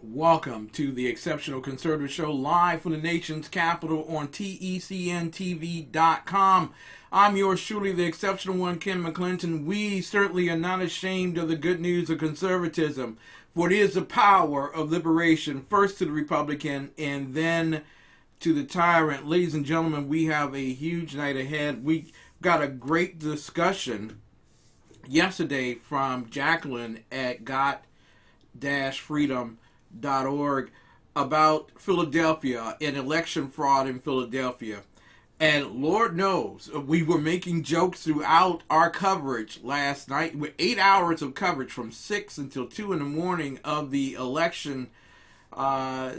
Welcome to the Exceptional Conservative Show, live from the nation's capital on TECN I'm yours truly, the exceptional one, Ken McClenton. We certainly are not ashamed of the good news of conservatism, for it is the power of liberation, first to the Republican and then to the tyrant. Ladies and gentlemen, we have a huge night ahead. We got a great discussion yesterday from Jacqueline at got-freedom.org about Philadelphia and election fraud in Philadelphia. And Lord knows, we were making jokes throughout our coverage last night. With 8 hours of coverage from 6 until 2 in the morning of the election. We were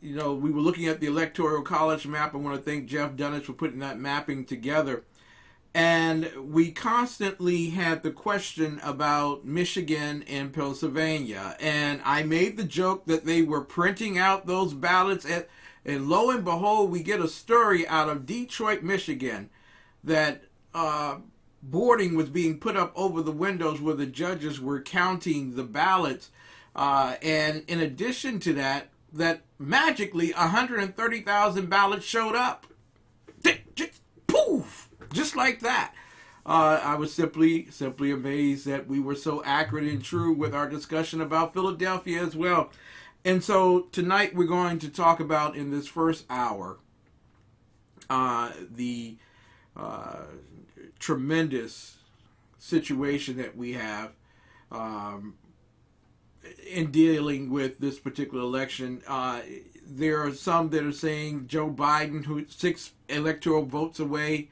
looking at the Electoral College map. I want to thank Jeff Dunnage for putting that mapping together. And we constantly had the question about Michigan and Pennsylvania. And I made the joke that they were printing out those ballots. And lo and behold, we get a story out of Detroit, Michigan, that boarding was being put up over the windows where the judges were counting the ballots. And in addition to that, magically 130,000 ballots showed up. Just poof! Just like that. I was simply amazed that we were so accurate and true with our discussion about Philadelphia as well. And so tonight we're going to talk about, in this first hour, the tremendous situation that we have in dealing with this particular election. There are some that are saying Joe Biden, who's 6 electoral votes away,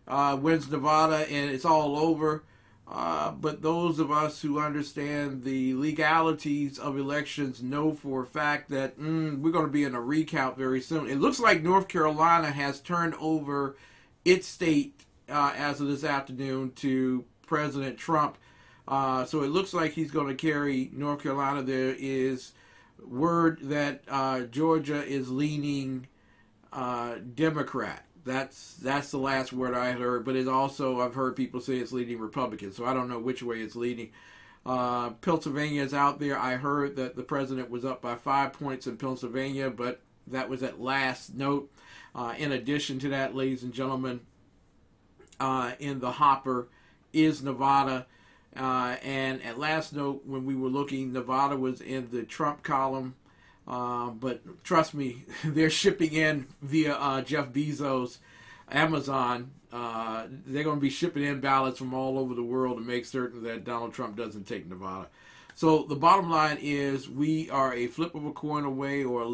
wins Nevada and it's all over. But those of us who understand the legalities of elections know for a fact that we're going to be in a recount very soon. It looks like North Carolina has turned over its state as of this afternoon to President Trump. So it looks like he's going to carry North Carolina. There is word that Georgia is leaning Democrat. That's the last word I heard, but I've heard people say it's leading Republican, so I don't know which way it's leading. Pennsylvania is out there. I heard that the president was up by 5 points in Pennsylvania, but that was at last note. In addition to that, ladies and gentlemen, in the hopper is Nevada. And at last note, when we were looking, Nevada was in the Trump column. But trust me, they're shipping in via Jeff Bezos, Amazon. They're going to be shipping in ballots from all over the world to make certain that Donald Trump doesn't take Nevada. So the bottom line is we are a flip of a coin away, or a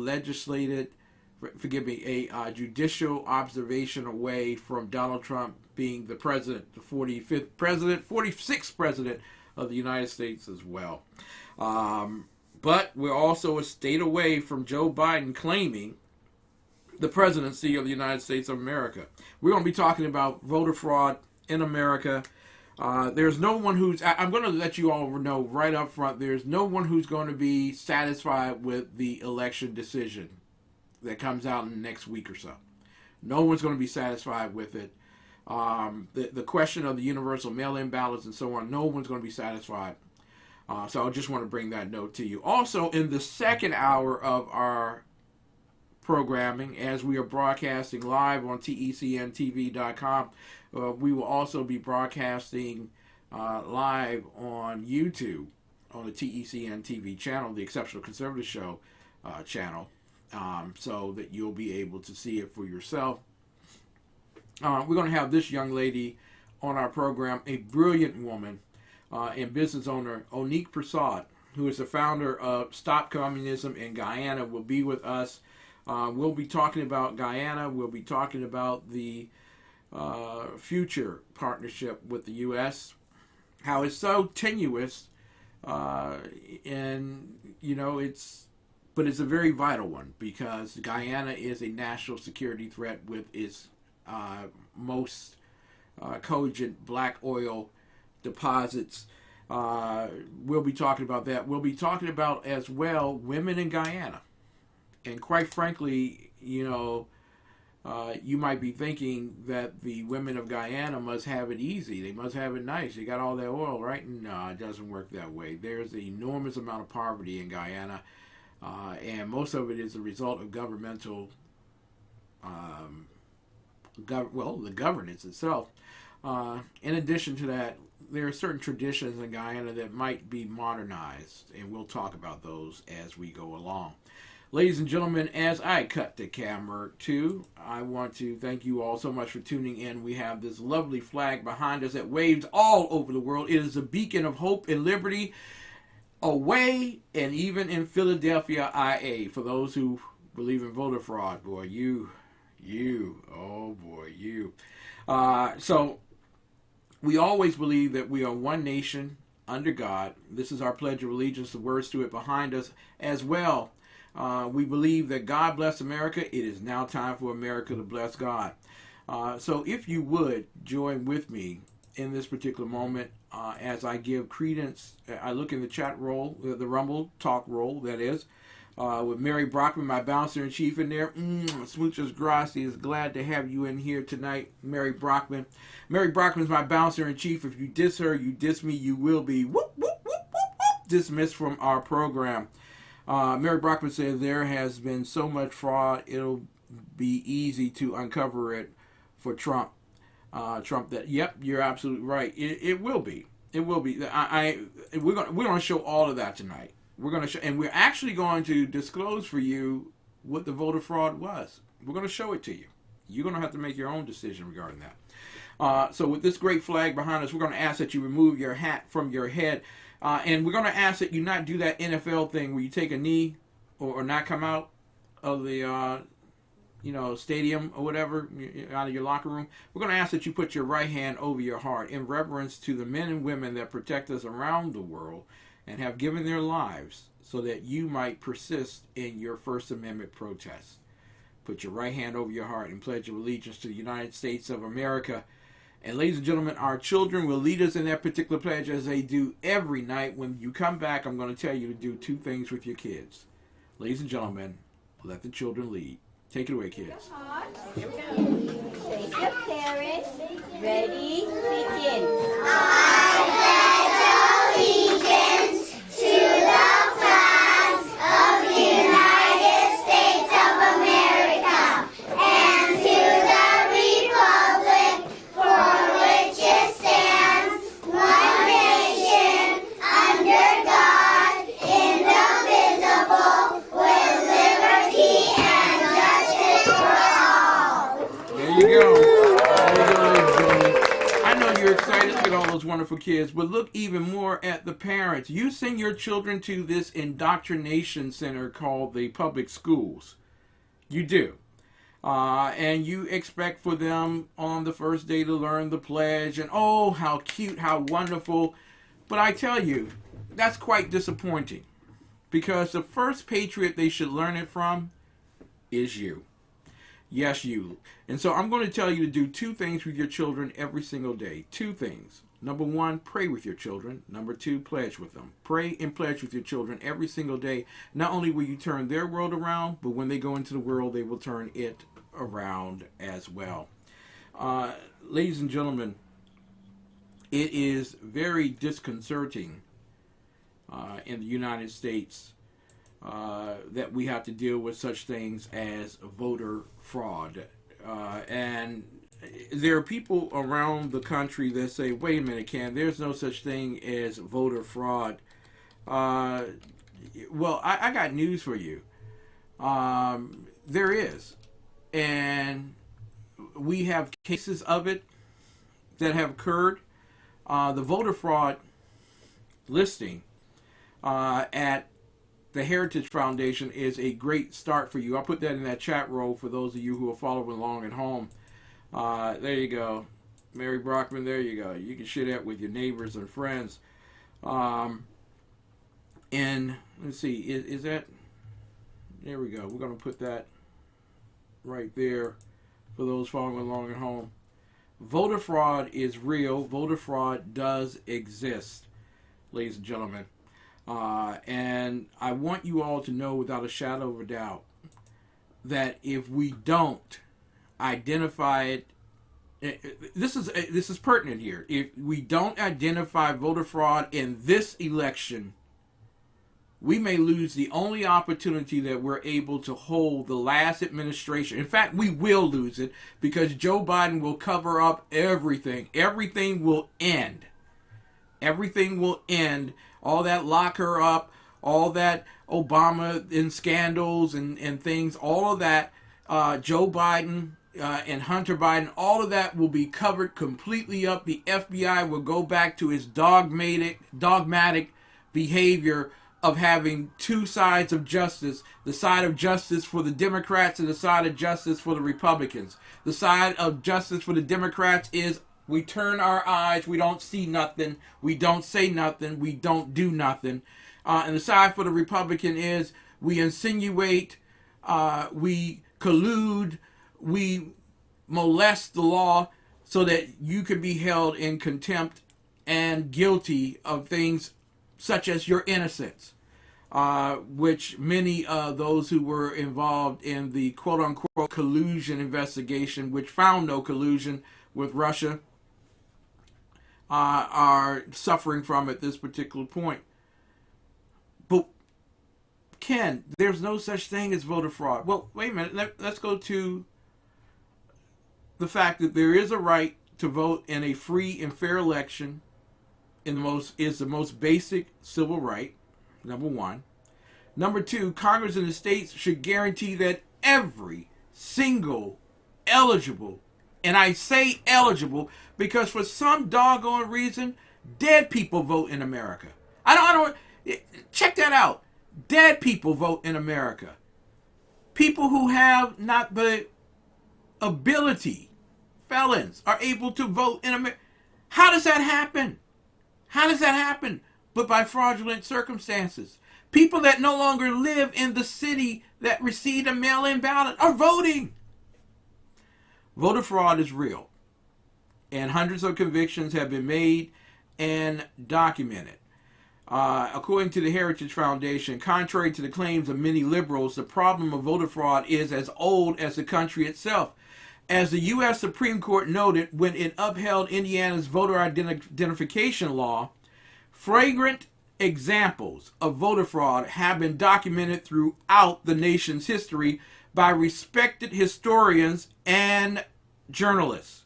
judicial observation away from Donald Trump being the president, the 45th president, 46th president of the United States as well. But we're also a state away from Joe Biden claiming the presidency of the United States of America. We're going to be talking about voter fraud in America. There's no one I'm going to let you all know right up front, there's no one who's going to be satisfied with the election decision that comes out in the next week or so. No one's going to be satisfied with it. The question of the universal mail-in ballots and so on, no one's going to be satisfied. So I just want to bring that note to you. Also, in the second hour of our programming, as we are broadcasting live on TECNTV.com, we will also be broadcasting live on YouTube on the TECN TV channel, the Exceptional Conservative Show channel, so that you'll be able to see it for yourself. We're going to have this young lady on our program, a brilliant woman, and business owner, Onique Persaud, who is the founder of Stop Communism in Guyana, will be with us. We'll be talking about Guyana. We'll be talking about the future partnership with the U.S., how it's so tenuous, but it's a very vital one, because Guyana is a national security threat with its most cogent black oil deposits. We'll be talking about that. We'll be talking about as well women in Guyana. And quite frankly, you might be thinking that the women of Guyana must have it easy. They must have it nice. They got all their oil, right? No, it doesn't work that way. There's an enormous amount of poverty in Guyana, and most of it is a result of governmental, the governance itself. In addition to that, there are certain traditions in Guyana that might be modernized, and we'll talk about those as we go along. Ladies and gentlemen, as I cut the camera too, I want to thank you all so much for tuning in. We have this lovely flag behind us that waves all over the world. It is a beacon of hope and liberty away and even in Philadelphia, IA. For those who believe in voter fraud, boy, you. So we always believe that we are one nation under God. This is our Pledge of Allegiance, the words to it behind us as well. We believe that God bless America. It is now time for America to bless God. So if you would join with me in this particular moment as I give credence, I look in the chat roll, the Rumble talk roll, that is, with Mary Brockman, my bouncer-in-chief in there. Smoochers Gracias, glad to have you in here tonight, Mary Brockman. Mary Brockman's my bouncer-in-chief. If you diss her, you diss me, you will be whoop, whoop, whoop, whoop, whoop, dismissed from our program. Mary Brockman says there has been so much fraud, it'll be easy to uncover it for Trump. Yep, you're absolutely right. It will be. It will be. We're gonna show all of that tonight. We're gonna show, and we're actually going to disclose for you what the voter fraud was. We're gonna show it to you. You're gonna have to make your own decision regarding that. So with this great flag behind us, we're gonna ask that you remove your hat from your head. And we're going to ask that you not do that NFL thing where you take a knee or not come out of the stadium or whatever, out of your locker room. We're going to ask that you put your right hand over your heart in reverence to the men and women that protect us around the world and have given their lives so that you might persist in your First Amendment protests. Put your right hand over your heart and pledge your allegiance to the United States of America. And ladies and gentlemen, our children will lead us in that particular pledge as they do every night. When you come back, I'm going to tell you to do two things with your kids. Ladies and gentlemen, let the children lead. Take it away, kids. Here we go. Face your parents. Ready, begin. I pledge allegiance to the flag of the United States of America and to the republic for which it stands, one nation, under God, indivisible, with liberty and justice for all. There you go. I know you're excited. Look at all those wonderful kids, but look even more at the parents. You send your children to this indoctrination center called the public schools. You do. And you expect for them on the first day to learn the pledge, and oh, how cute, how wonderful. But I tell you, that's quite disappointing, because the first patriot they should learn it from is you. Yes, you. And so I'm going to tell you to do two things with your children every single day. Two things. Number one, pray with your children. Number two, pledge with them. Pray and pledge with your children every single day. Not only will you turn their world around, but when they go into the world, they will turn it around as well. Ladies and gentlemen, it is very disconcerting in the United States that we have to deal with such things as voter fraud. And there are people around the country that say, wait a minute, Ken, there's no such thing as voter fraud. Well, I got news for you. There is. And we have cases of it that have occurred. The voter fraud listing at the Heritage Foundation is a great start for you. I'll put that in that chat roll for those of you who are following along at home. There you go. Mary Brockman, there you go. You can share that with your neighbors and friends. And let's see, is that, there we go. We're going to put that right there for those following along at home. Voter fraud is real. Voter fraud does exist, ladies and gentlemen. And I want you all to know without a shadow of a doubt that if we don't identify it, this is pertinent here. If we don't identify voter fraud in this election, we may lose the only opportunity that we're able to hold the last administration. In fact, we will lose it because Joe Biden will cover up everything. Everything will end. Everything will end. All that lock her up, all that Obama and scandals and things, all of that, Joe Biden and Hunter Biden, all of that will be covered completely up. The FBI will go back to its dogmatic behavior of having two sides of justice, the side of justice for the Democrats and the side of justice for the Republicans. The side of justice for the Democrats is we turn our eyes, we don't see nothing, we don't say nothing, we don't do nothing. And the side for the Republican is we insinuate, we collude, we molest the law so that you can be held in contempt and guilty of things such as your innocence, which many of those who were involved in the quote-unquote collusion investigation, which found no collusion with Russia, are suffering from at this particular point. But, Ken, there's no such thing as voter fraud. Well, wait a minute. Let's go to the fact that there is a right to vote in a free and fair election is the most basic civil right, number one. Number two, Congress and the states should guarantee that every single eligible, and I say eligible because for some doggone reason, dead people vote in America. I don't check that out. Dead people vote in America. People who have not the ability, felons, are able to vote in America. How does that happen? How does that happen? But by fraudulent circumstances. People that no longer live in the city that received a mail-in ballot are voting. Voter fraud is real. And hundreds of convictions have been made and documented. According to the Heritage Foundation, contrary to the claims of many liberals, the problem of voter fraud is as old as the country itself. As the U.S. Supreme Court noted when it upheld Indiana's voter identification law, flagrant examples of voter fraud have been documented throughout the nation's history by respected historians and journalists.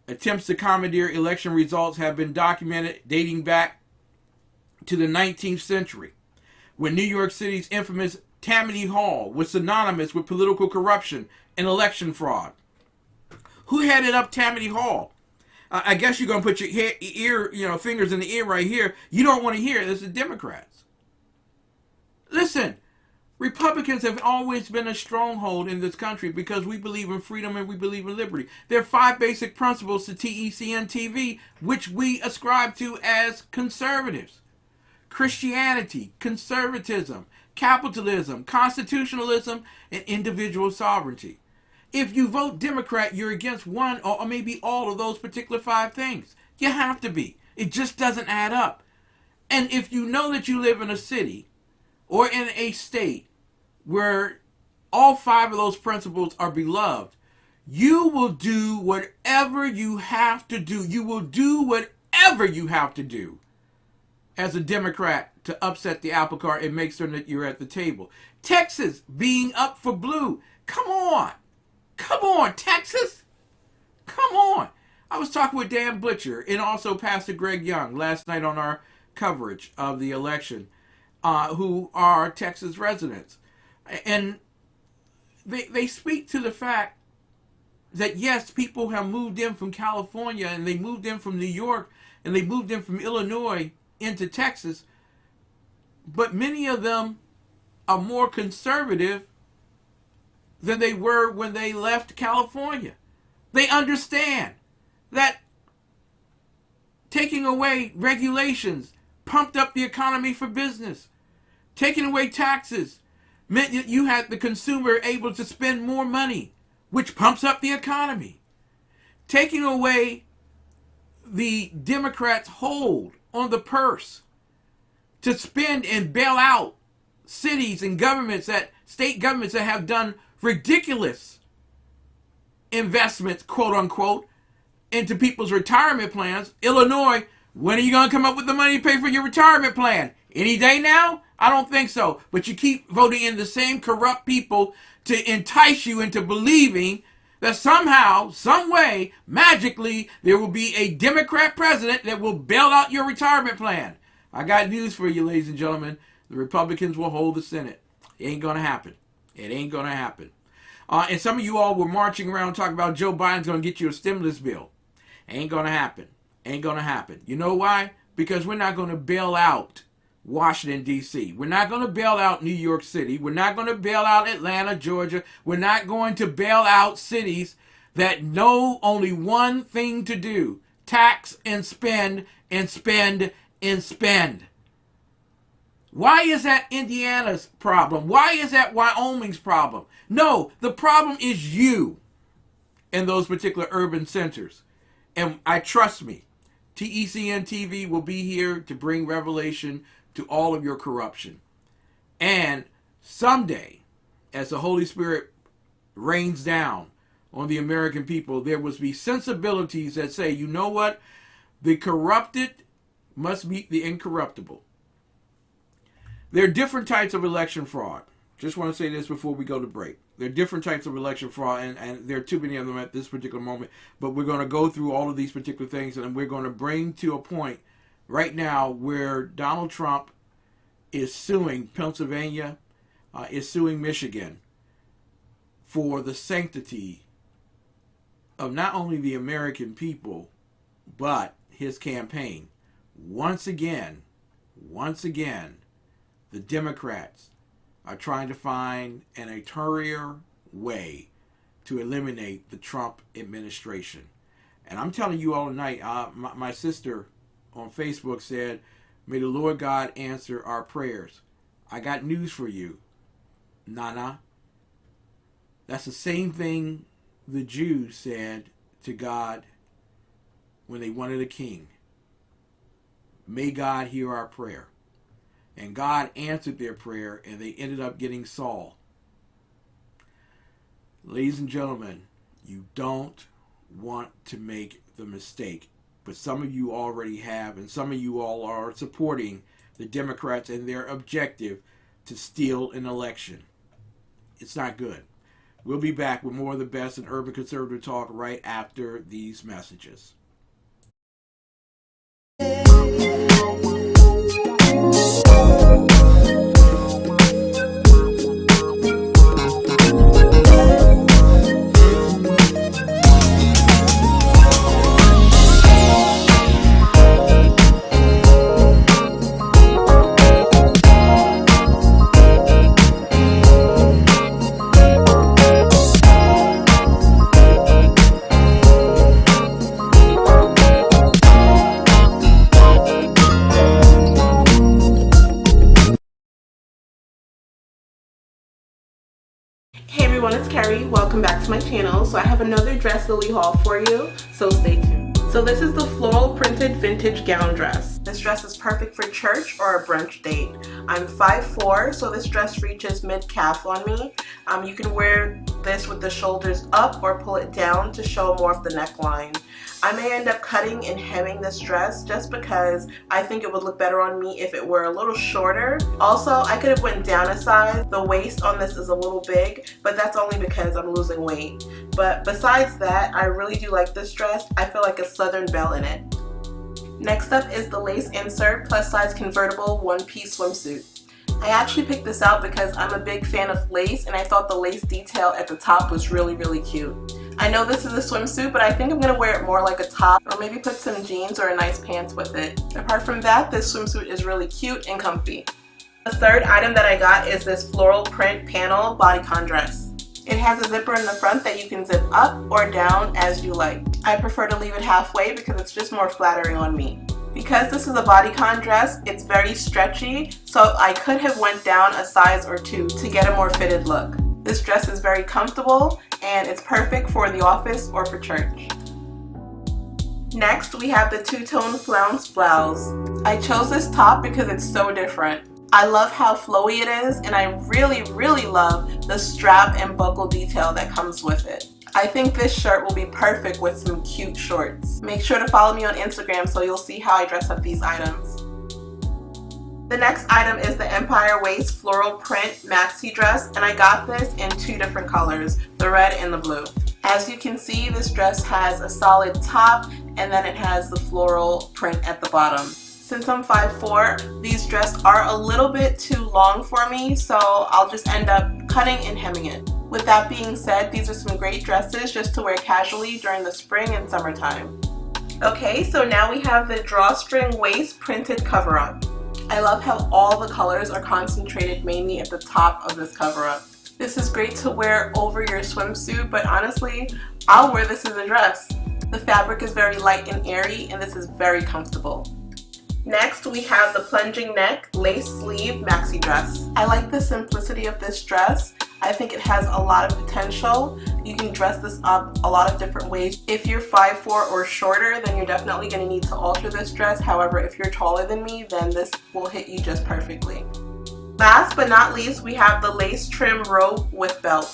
Attempts to commandeer election results have been documented dating back to the 19th century, when New York City's infamous Tammany Hall was synonymous with political corruption and election fraud. Who headed up Tammany Hall? I guess you're going to put your fingers in the ear right here. You don't want to hear it. It's the Democrats. Listen, Republicans have always been a stronghold in this country because we believe in freedom and we believe in liberty. There are 5 basic principles to TECN TV, which we ascribe to as conservatives. Christianity, conservatism, capitalism, constitutionalism, and individual sovereignty. If you vote Democrat, you're against one or maybe all of those particular 5 things. You have to be. It just doesn't add up. And if you know that you live in a city or in a state where all 5 of those principles are beloved, you will do whatever you have to do. You will do whatever you have to do as a Democrat to upset the apple cart and make certain that you're at the table. Texas being up for blue. Come on. Come on, Texas. Come on. I was talking with Dan Butcher and also Pastor Greg Young last night on our coverage of the election, who are Texas residents. And they speak to the fact that, yes, people have moved in from California and they moved in from New York and they moved in from Illinois into Texas, but many of them are more conservative than they were when they left California. They understand that taking away regulations pumped up the economy for business. Taking away taxes meant that you had the consumer able to spend more money, which pumps up the economy. Taking away the Democrats' hold on the purse to spend and bail out cities and governments, state governments that have done ridiculous investments, quote unquote, into people's retirement plans. Illinois, when are you going to come up with the money to pay for your retirement plan? Any day now? I don't think so. But you keep voting in the same corrupt people to entice you into believing that somehow, some way, magically, there will be a Democrat president that will bail out your retirement plan. I got news for you, ladies and gentlemen. The Republicans will hold the Senate. It ain't going to happen. It ain't going to happen. And some of you all were marching around talking about Joe Biden's going to get you a stimulus bill. Ain't going to happen. Ain't going to happen. You know why? Because we're not going to bail out Washington, D.C. We're not going to bail out New York City. We're not going to bail out Atlanta, Georgia. We're not going to bail out cities that know only one thing to do: tax and spend and spend and spend. Why is that Indiana's problem? Why is that Wyoming's problem? No, the problem is you in those particular urban centers. And trust me, TECN TV will be here to bring revelation to all of your corruption. And someday, as the Holy Spirit rains down on the American people, there will be sensibilities that say, you know what? The corrupted must meet the incorruptible. There are different types of election fraud. Just want to say this before we go to break. There are different types of election fraud, and there are too many of them at this particular moment. But we're going to go through all of these particular things, and we're going to bring to a point right now where Donald Trump is suing Pennsylvania, is suing Michigan for the sanctity of not only the American people, but his campaign. Once again, the Democrats are trying to find an ulterior way to eliminate the Trump administration. And I'm telling you all tonight, my sister on Facebook said, may the Lord God answer our prayers. I got news for you, Nana. That's the same thing the Jews said to God when they wanted a king. May God hear our prayer. And God answered their prayer, and they ended up getting Saul. Ladies and gentlemen, you don't want to make the mistake. But some of you already have, and some of you all are supporting the Democrats and their objective to steal an election. It's not good. We'll be back with more of the best in urban conservative talk right after these messages. Hey everyone, it's Carrie. Welcome back to my channel. So I have another dress Lily haul for you, so stay tuned. So this is the floral printed vintage gown dress. This dress is perfect for church or a brunch date. I'm 5'4", so this dress reaches mid-calf on me. You can wear this with the shoulders up or pull it down to show more of the neckline. I may end up cutting and hemming this dress just because I think it would look better on me if it were a little shorter. Also, I could have went down a size. The waist on this is a little big, but that's only because I'm losing weight. But besides that, I really do like this dress. I feel like a Southern belle in it. Next up is the lace insert plus size convertible one-piece swimsuit. I actually picked this out because I'm a big fan of lace and I thought the lace detail at the top was really cute. I know this is a swimsuit, but I think I'm going to wear it more like a top or maybe put some jeans or a nice pants with it. Apart from that, this swimsuit is really cute and comfy. The third item that I got is this floral print panel bodycon dress. It has a zipper in the front that you can zip up or down as you like. I prefer to leave it halfway because it's just more flattering on me. Because this is a bodycon dress, it's very stretchy, so I could have went down a size or two to get a more fitted look. This dress is very comfortable and it's perfect for the office or for church. Next, we have the two-tone flounce blouse. I chose this top because it's so different. I love how flowy it is, and I really love the strap and buckle detail that comes with it. I think this shirt will be perfect with some cute shorts. Make sure to follow me on Instagram so you'll see how I dress up these items. The next item is the Empire Waist Floral Print Maxi Dress, and I got this in 2 different colors, the red and the blue. As you can see, this dress has a solid top and then it has the floral print at the bottom. Since I'm 5'4", these dresses are a little bit too long for me, so I'll just end up cutting and hemming it. With that being said, these are some great dresses just to wear casually during the spring and summertime. Okay, so now we have the drawstring waist printed cover-up. I love how all the colors are concentrated mainly at the top of this cover-up. This is great to wear over your swimsuit, but honestly, I'll wear this as a dress. The fabric is very light and airy, and this is very comfortable. Next, we have the plunging neck lace sleeve maxi dress. I like the simplicity of this dress. I think it has a lot of potential. You can dress this up a lot of different ways. If you're 5'4" or shorter, then you're definitely going to need to alter this dress. However, if you're taller than me, then this will hit you just perfectly. Last but not least, we have the lace trim robe with belt.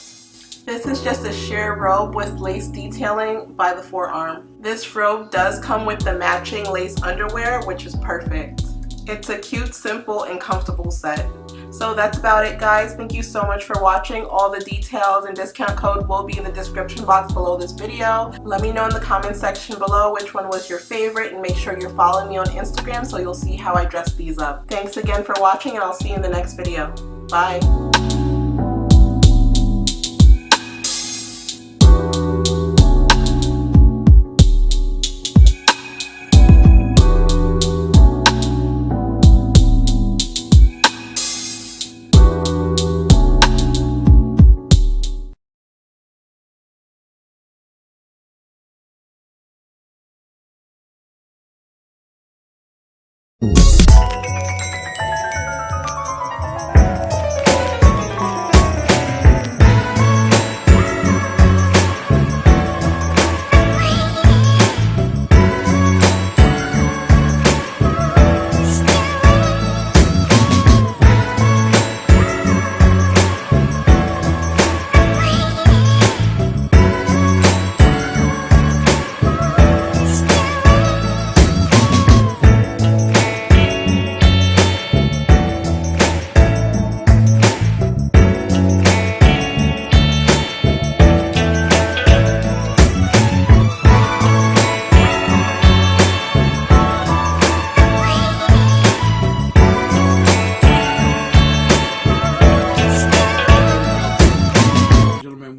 This is just a sheer robe with lace detailing by the forearm. This robe does come with the matching lace underwear, which is perfect. It's a cute, simple, and comfortable set. So that's about it, guys. Thank you so much for watching. All the details and discount code will be in the description box below this video. Let me know in the comment section below which one was your favorite, and make sure you're following me on Instagram so you'll see how I dress these up. Thanks again for watching, and I'll see you in the next video. Bye.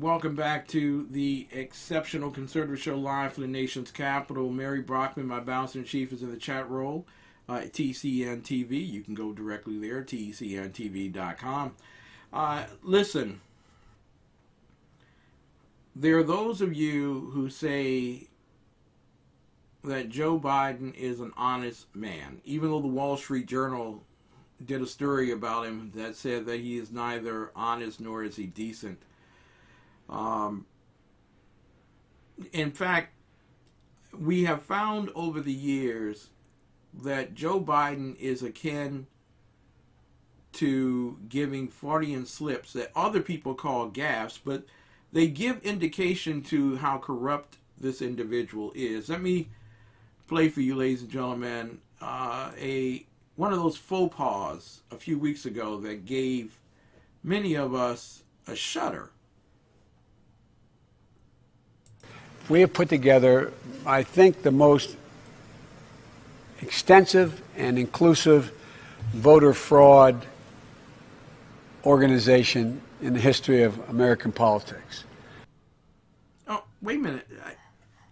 Welcome back to the Exceptional Conservative Show live from the nation's capital. Mary Brockman, my bouncer-in-chief, is in the chat role at TECN TV. You can go directly there, TECNTV.com. Listen, there are those of you who say that Joe Biden is an honest man, even though the Wall Street Journal did a story about him that said that he is neither honest nor is he decent. In fact, we have found over the years that Joe Biden is akin to giving Freudian slips that other people call gaffes, but they give indication to how corrupt this individual is. Let me play for you, ladies and gentlemen, one of those faux pas a few weeks ago that gave many of us a shudder. We have put together, I think, the most extensive and inclusive voter fraud organization in the history of American politics. Oh, wait a minute.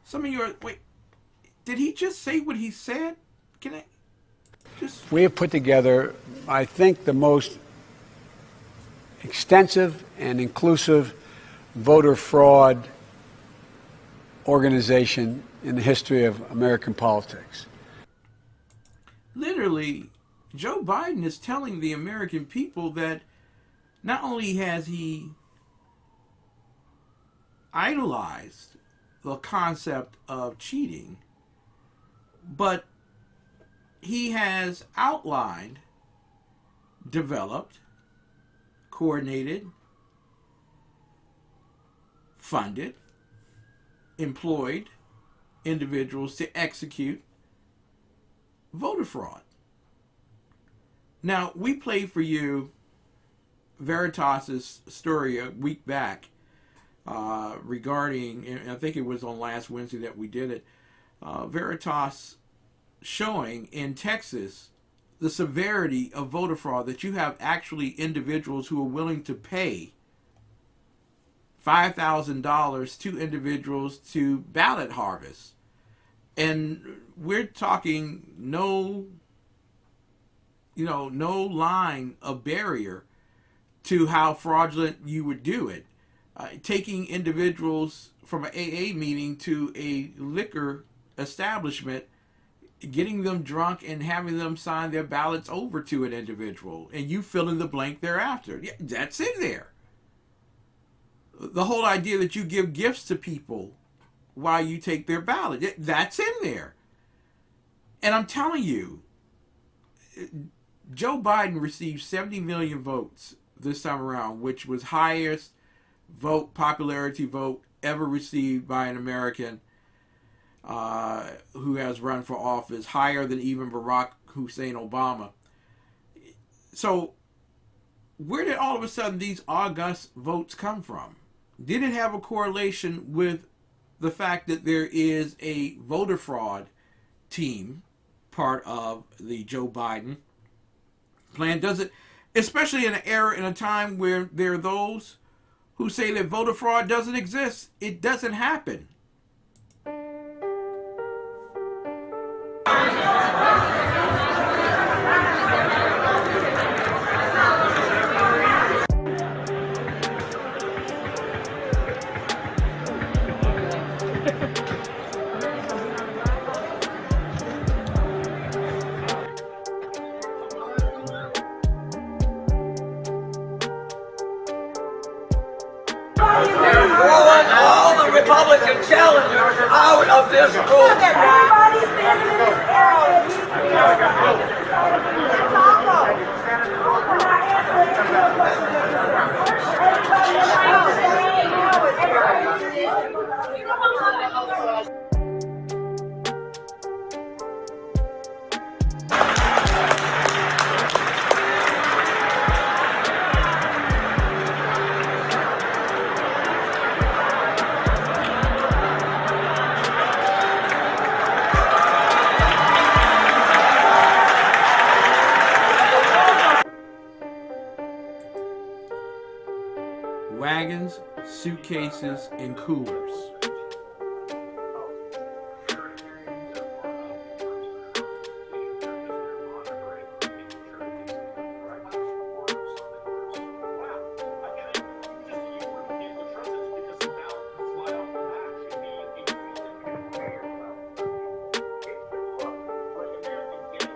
Some of you are, wait, did he just say what he said? Can I just... We have put together, I think, the most extensive and inclusive voter fraud organization in the history of American politics. Literally, Joe Biden is telling the American people that not only has he idolized the concept of cheating, but he has outlined, developed, coordinated, funded, employed individuals to execute voter fraud. Now, we played for you Veritas's story a week back regarding, and I think it was on last Wednesday that we did it, Veritas showing in Texas the severity of voter fraud, that you have actually individuals who are willing to pay $5,000 to individuals to ballot harvest. And we're talking no line of barrier to how fraudulent you would do it. Taking individuals from an AA meeting to a liquor establishment, getting them drunk and having them sign their ballots over to an individual, and you fill in the blank thereafter. Yeah, that's in there. The whole idea that you give gifts to people while you take their ballot, that's in there. And I'm telling you, Joe Biden received 70 million votes this time around, which was highest popularity vote ever received by an American who has run for office, higher than even Barack Hussein Obama. So where did all of a sudden these august votes come from? Did it have a correlation with the fact that there is a voter fraud team part of the Joe Biden plan? Does it, especially in an era, in a time where there are those who say that voter fraud doesn't exist? It doesn't happen. All the Republican challengers out of this room. Everybody standing in this area needs to be Wagons, suitcases, and coolers.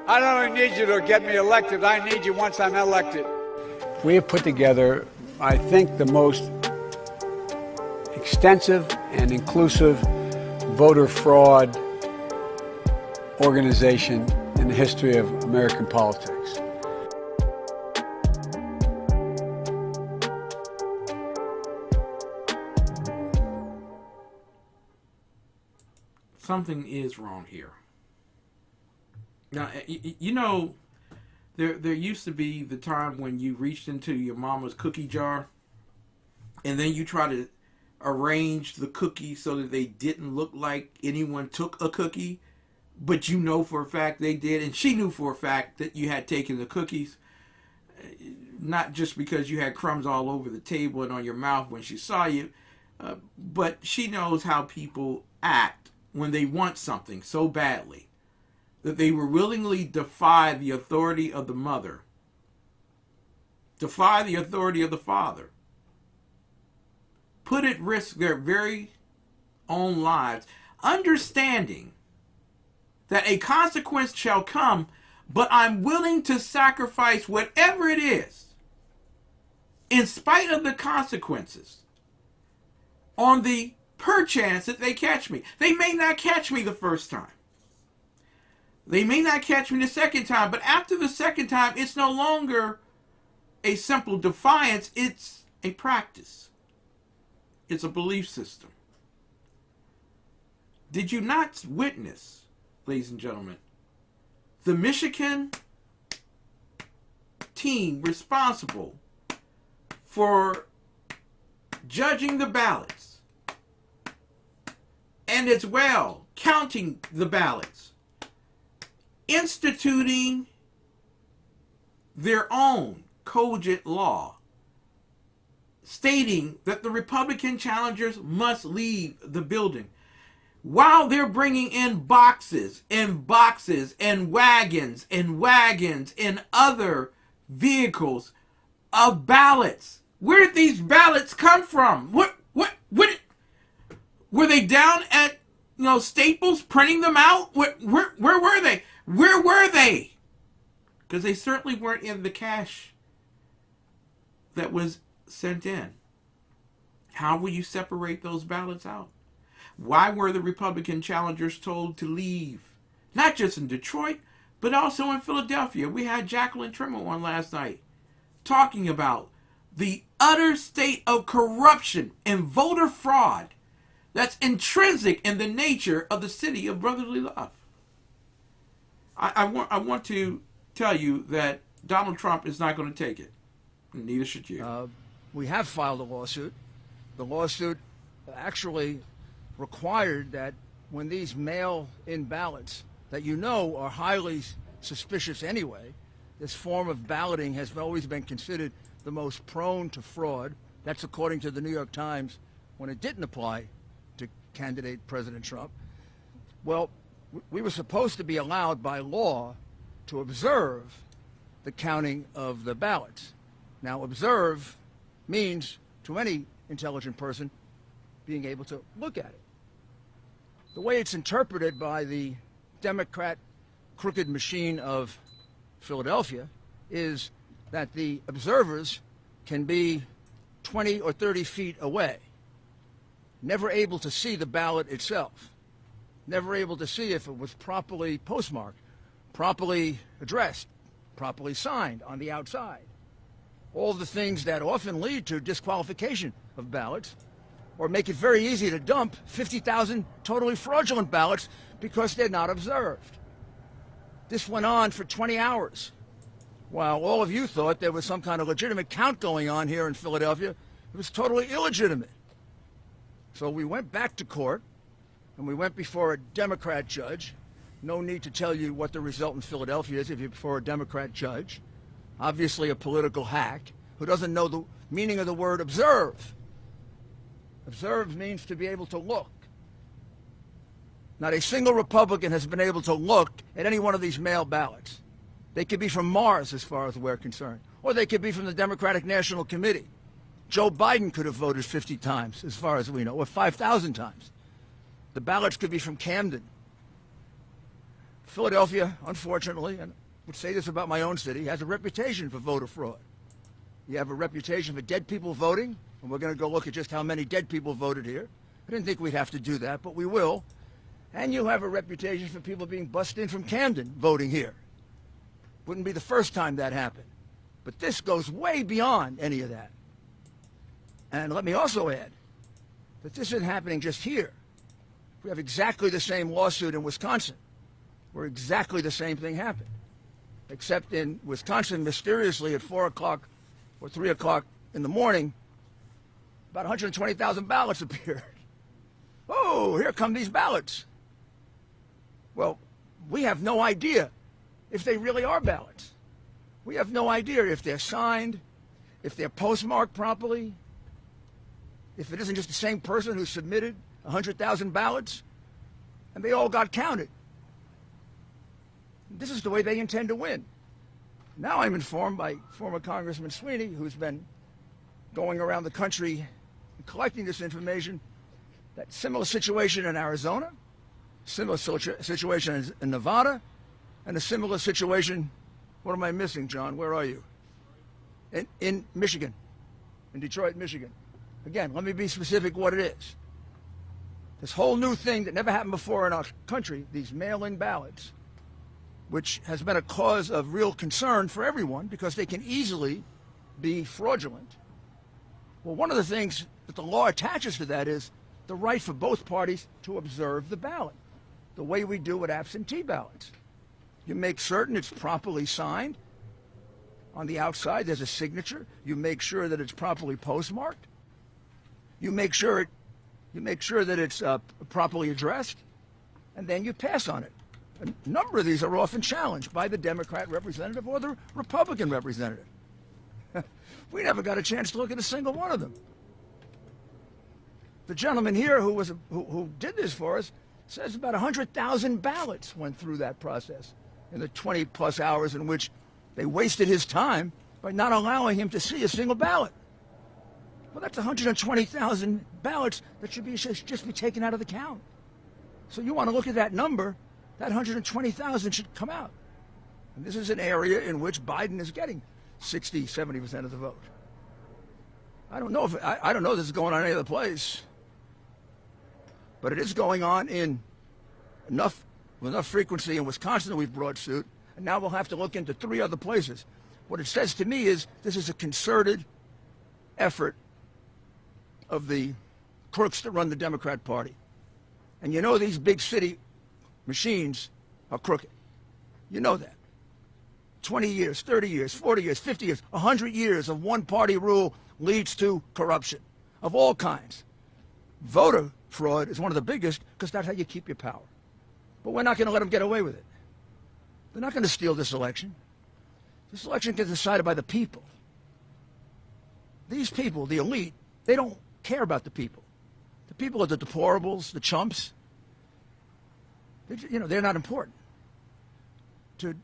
I don't only need you to get me elected, I need you once I'm elected. We have put together, I think, the most extensive and inclusive voter fraud organization in the history of American politics. Something is wrong here. Now, you know, there used to be the time when you reached into your mama's cookie jar and then you try to arrange the cookies so that they didn't look like anyone took a cookie, but you know for a fact they did, and she knew for a fact that you had taken the cookies, not just because you had crumbs all over the table and on your mouth when she saw you, but she knows how people act when they want something so badly that they will willingly defy the authority of the mother, defy the authority of the father, put at risk their very own lives, understanding that a consequence shall come, but I'm willing to sacrifice whatever it is, in spite of the consequences, on the perchance that they catch me. They may not catch me the first time. They may not catch me the second time, but after the second time, it's no longer a simple defiance, it's a practice. It's a belief system. Did you not witness, ladies and gentlemen, the Michigan team responsible for judging the ballots and as well counting the ballots, instituting their own cogent law stating that the Republican challengers must leave the building while they're bringing in boxes and boxes and wagons and other vehicles of ballots. Where did these ballots come from? What were they down at Staples printing them out? Where were they? Where were they? Because they certainly weren't in the cash that was sent in. How will you separate those ballots out? Why were the Republican challengers told to leave? Not just in Detroit, but also in Philadelphia. We had Jacqueline Trimmer on last night talking about the utter state of corruption and voter fraud that's intrinsic in the nature of the city of brotherly love. I want to tell you that Donald Trump is not going to take it. Neither should you. We have filed a lawsuit. The lawsuit actually required that when these mail-in ballots that are highly suspicious anyway, this form of balloting has always been considered the most prone to fraud. That's according to the New York Times when it didn't apply to candidate President Trump. Well, we were supposed to be allowed by law to observe the counting of the ballots. Now, observe means, to any intelligent person, being able to look at it. The way it's interpreted by the Democrat crooked machine of Philadelphia is that the observers can be 20 or 30 feet away, never able to see the ballot itself, never able to see if it was properly postmarked, properly addressed, properly signed on the outside. All the things that often lead to disqualification of ballots or make it very easy to dump 50,000 totally fraudulent ballots because they're not observed. This went on for 20 hours. While all of you thought there was some kind of legitimate count going on here in Philadelphia, it was totally illegitimate. So we went back to court, and we went before a Democrat judge. No need to tell you what the result in Philadelphia is if you're before a Democrat judge. Obviously a political hack who doesn't know the meaning of the word observe. Observe means to be able to look. Not a single Republican has been able to look at any one of these mail ballots. They could be from Mars as far as we're concerned, or they could be from the Democratic National Committee. Joe Biden could have voted 50 times as far as we know, or 5,000 times. The ballots could be from Camden. Philadelphia, unfortunately, and I would say this about my own city, has a reputation for voter fraud. You have a reputation for dead people voting, and we're going to go look at just how many dead people voted here. I didn't think we'd have to do that, but we will. And you have a reputation for people being bussed in from Camden voting here. Wouldn't be the first time that happened. But this goes way beyond any of that. And let me also add that this isn't happening just here. We have exactly the same lawsuit in Wisconsin, where exactly the same thing happened. Except in Wisconsin, mysteriously at 4 o'clock or 3 o'clock in the morning, about 120,000 ballots appeared. Oh, here come these ballots. Well, we have no idea if they really are ballots. We have no idea if they're signed, if they're postmarked properly, if it isn't just the same person who submitted 100,000 ballots, and they all got counted. This is the way they intend to win. Now I'm informed by former Congressman Sweeney, who's been going around the country and collecting this information, that similar situation in Arizona, similar situation in Nevada, and a similar situation, what am I missing, John? Where are you? In Michigan, in Detroit, Michigan. Again, let me be specific what it is. This whole new thing that never happened before in our country, these mail-in ballots, which has been a cause of real concern for everyone because they can easily be fraudulent. Well, one of the things that the law attaches to that is the right for both parties to observe the ballot, the way we do with absentee ballots. You make certain it's properly signed. On the outside, there's a signature. You make sure that it's properly postmarked. You make sure that it's properly addressed, and then you pass on it. A number of these are often challenged by the Democrat representative or the Republican representative. We never got a chance to look at a single one of them. The gentleman here who did this for us says about 100,000 ballots went through that process in the 20-plus hours in which they wasted his time by not allowing him to see a single ballot. Well, that's 120,000 ballots that should just be taken out of the count. So you want to look at that number, that 120,000 should come out. And this is an area in which Biden is getting 60, 70% of the vote. I don't know if this is going on any other place, but it is going on with enough frequency in Wisconsin that we've brought suit, and now we'll have to look into 3 other places. What it says to me is this is a concerted effort of the crooks that run the Democrat Party. And you know these big city machines are crooked. You know that. 20 years, 30 years, 40 years, 50 years, 100 years of one-party rule leads to corruption of all kinds. Voter fraud is one of the biggest because that's how you keep your power. But we're not going to let them get away with it. They're not going to steal this election. This election gets decided by the people. These people, the elite, they don't care about the people. The people are the deplorables, the chumps. They're not important. To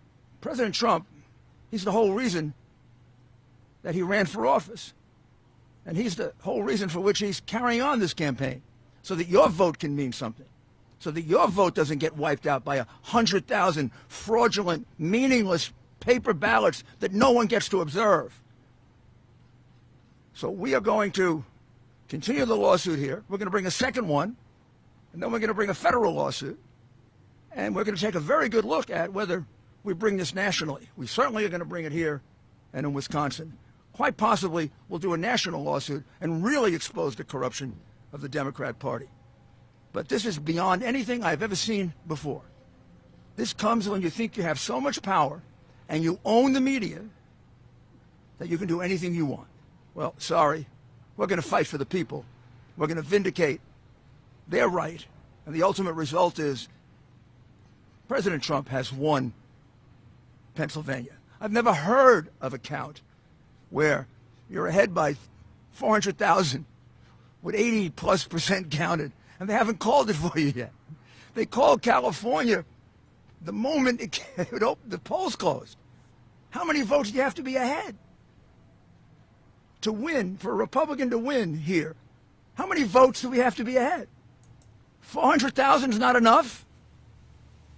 President Trump, he's the whole reason that he ran for office. And he's the whole reason for which he's carrying on this campaign, so that your vote can mean something, so that your vote doesn't get wiped out by 100,000 fraudulent, meaningless paper ballots that no one gets to observe. So we are going to continue the lawsuit here. We're going to bring a second one, and then we're going to bring a federal lawsuit, and we're going to take a very good look at whether we bring this nationally. We certainly are going to bring it here and in Wisconsin. Quite possibly, we'll do a national lawsuit and really expose the corruption of the Democrat Party. But this is beyond anything I've ever seen before. This comes when you think you have so much power and you own the media that you can do anything you want. Well, sorry, we're going to fight for the people. We're going to vindicate their right. And the ultimate result is President Trump has won Pennsylvania. I've never heard of a count where you're ahead by 400,000 with 80+% counted, and they haven't called it for you yet. They called California the moment the polls closed. How many votes do you have to be ahead to win, for a Republican to win here? How many votes do we have to be ahead? 400,000 is not enough?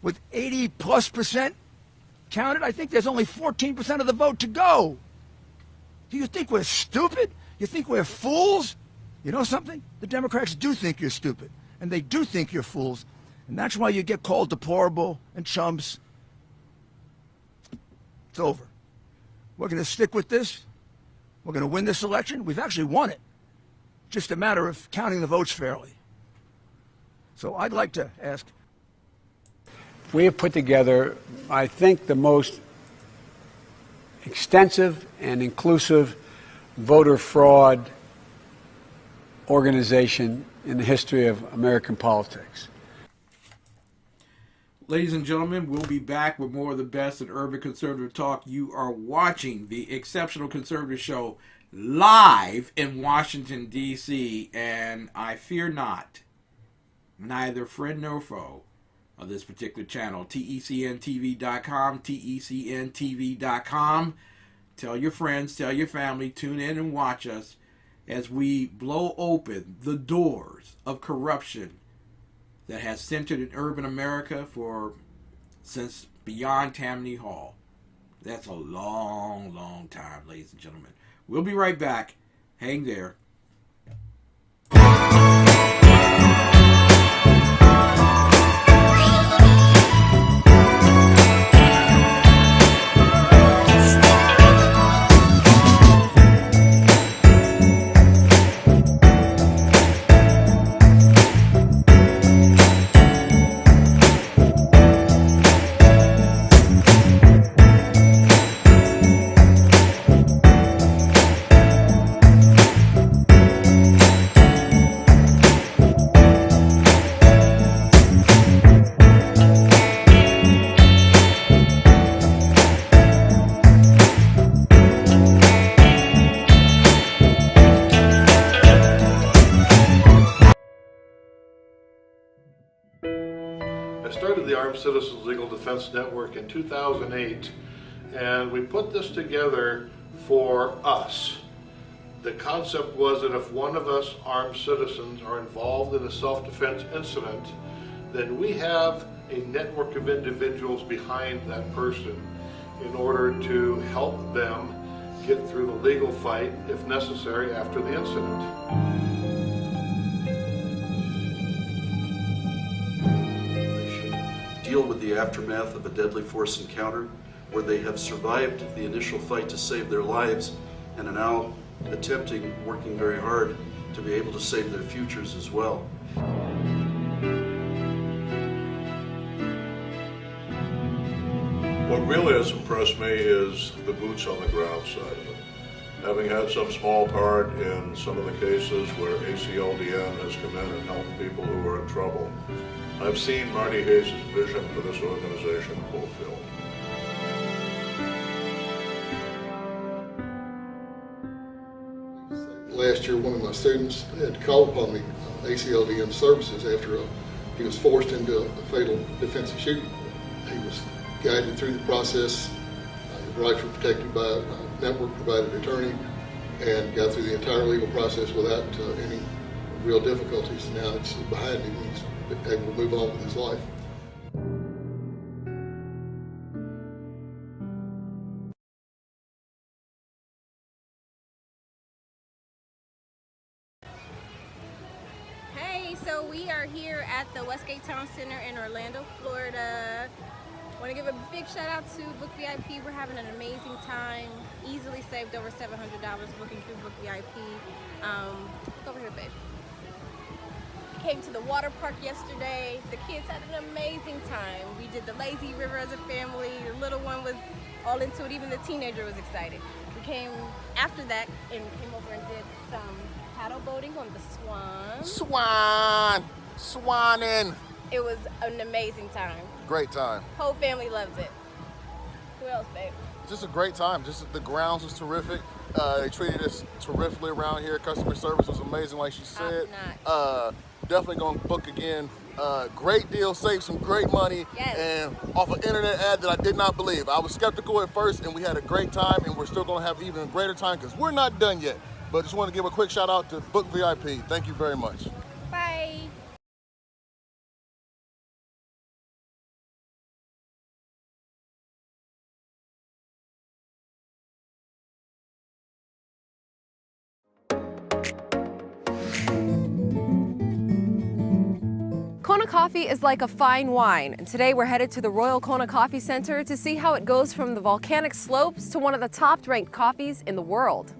With 80+% counted, I think there's only 14% of the vote to go. Do you think we're stupid? You think we're fools? You know something? The Democrats do think you're stupid, and they do think you're fools, and that's why you get called deplorable and chumps. It's over. We're going to stick with this. We're going to win this election. We've actually won it. Just a matter of counting the votes fairly. So I'd like to ask. We have put together, I think, the most extensive and inclusive voter fraud organization in the history of American politics. Ladies and gentlemen, we'll be back with more of the best in urban conservative talk. You are watching the Exceptional Conservative Show live in Washington, D.C., and I fear not, neither friend nor foe of this particular channel, TECNTV.com, TECNTV.com. Tell your friends, tell your family, tune in and watch us as we blow open the doors of corruption that has centered in urban America since beyond Tammany Hall. That's a long, long time, ladies and gentlemen. We'll be right back. Hang there. I started the Armed Citizens Legal Defense Network in 2008, and we put this together for us. The concept was that if one of us armed citizens are involved in a self-defense incident, then we have a network of individuals behind that person in order to help them get through the legal fight, if necessary, after the incident. Deal with the aftermath of a deadly force encounter where they have survived the initial fight to save their lives and are now attempting, working very hard to be able to save their futures as well. What really has impressed me is the boots on the ground side of it. Having had some small part in some of the cases where ACLDN has come in and helped people who are in trouble, I've seen Marty Hayes' vision for this organization fulfilled. Last year, one of my students had called upon me, ACLDN services, after he was forced into a fatal defensive shooting. He was guided through the process. His rights were protected by a network-provided attorney, and got through the entire legal process without any real difficulties. Now it's behind him. He's able to move on with his life. Hey, so we are here at the Westgate Town Center in Orlando, Florida. I want to give a big shout out to Book VIP. We're having an amazing time. Easily saved over $700 booking through Book VIP. Look over here, babe. Came to the water park yesterday. The kids had an amazing time. We did the lazy river as a family. The little one was all into it. Even the teenager was excited. We came after that and came over and did some paddle boating on the Swan. Swanning. It was an amazing time. Great time. Whole family loves it. Who else, babe? Just a great time. Just the grounds was terrific. They treated us terrifically around here. Customer service was amazing, like she said. Definitely gonna book again. Great deal, saved some great money, yes. And off an internet ad that I did not believe. I was skeptical at first, and we had a great time, and we're still gonna have even a greater time because we're not done yet. But just want to give a quick shout out to Book VIP. Thank you very much. Bye. Kona coffee is like a fine wine, and today we're headed to the Royal Kona Coffee Center to see how it goes from the volcanic slopes to one of the top-ranked coffees in the world.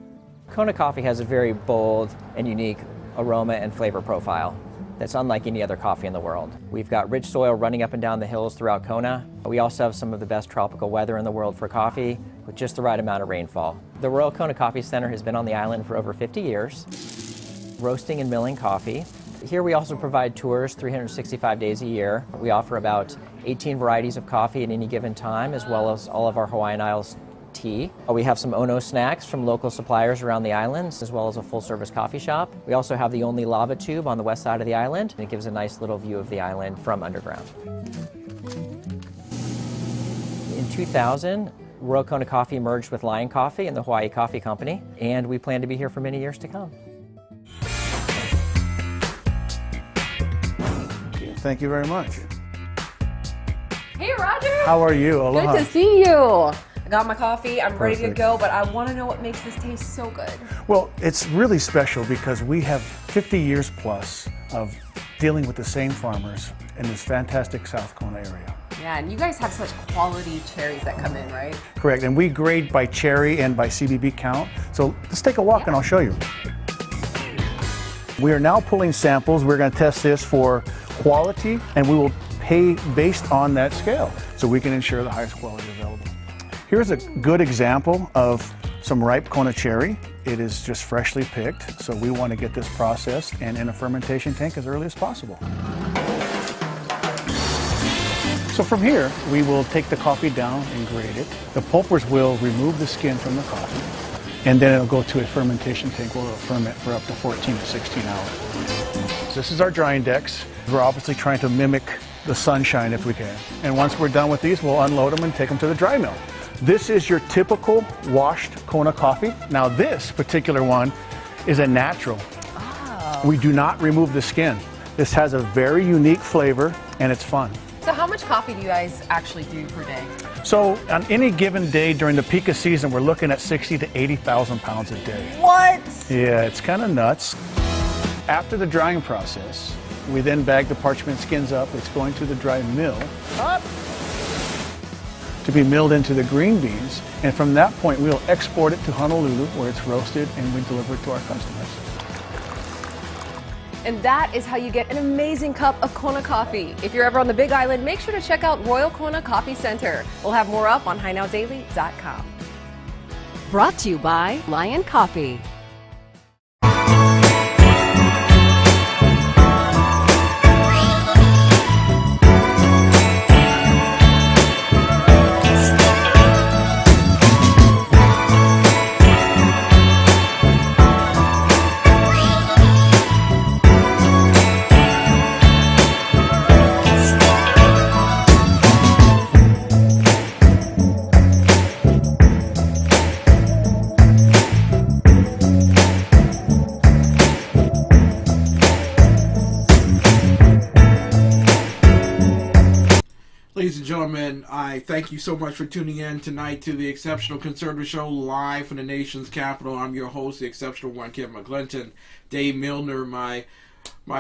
Kona coffee has a very bold and unique aroma and flavor profile that's unlike any other coffee in the world. We've got rich soil running up and down the hills throughout Kona. We also have some of the best tropical weather in the world for coffee with just the right amount of rainfall. The Royal Kona Coffee Center has been on the island for over 50 years, roasting and milling coffee. Here we also provide tours 365 days a year. We offer about 18 varieties of coffee at any given time, as well as all of our Hawaiian Isles tea. We have some Ono snacks from local suppliers around the islands, as well as a full-service coffee shop. We also have the only lava tube on the west side of the island, and it gives a nice little view of the island from underground. In 2000, Royal Kona Coffee merged with Lion Coffee and the Hawaii Coffee Company, and we plan to be here for many years to come. Thank you very much. Hey, Roger. How are you? Aloha. Good to see you. I got my coffee. I'm ready to Perfect. go, but I want to know what makes this taste so good. Well, it's really special because we have 50 years plus of dealing with the same farmers in this fantastic South Kona area. Yeah, and you guys have such quality cherries that come in, right? Correct, and we grade by cherry and by CBB count. So let's take a walk and I'll show you. We are now pulling samples. We're going to test this for quality, and we will pay based on that scale so we can ensure the highest quality available. Here's a good example of some ripe Kona cherry. It is just freshly picked, so we want to get this processed and in a fermentation tank as early as possible. So from here, we will take the coffee down and grade it. The pulpers will remove the skin from the coffee, and then it'll go to a fermentation tank where it'll ferment for up to 14 to 16 hours. This is our drying decks. We're obviously trying to mimic the sunshine if we can. And once we're done with these, we'll unload them and take them to the dry mill. This is your typical washed Kona coffee. Now this particular one is a natural. Oh. We do not remove the skin. This has a very unique flavor and it's fun. So how much coffee do you guys actually do per day? So on any given day during the peak of season, we're looking at 60 to 80,000 pounds a day. What? Yeah, it's kind of nuts. After the drying process, we then bag the parchment skins up. It's going to the dry mill to be milled into the green beans. And from that point, we'll export it to Honolulu where it's roasted and we deliver it to our customers. And that is how you get an amazing cup of Kona coffee. If you're ever on the Big Island, make sure to check out Royal Kona Coffee Center. We'll have more up on HighNowDaily.com. Brought to you by Lion Coffee. Ladies and gentlemen, I thank you so much for tuning in tonight to the Exceptional Conservative Show live from the nation's capital. I'm your host, the Exceptional One, Kenneth McClenton. Dave Milner, my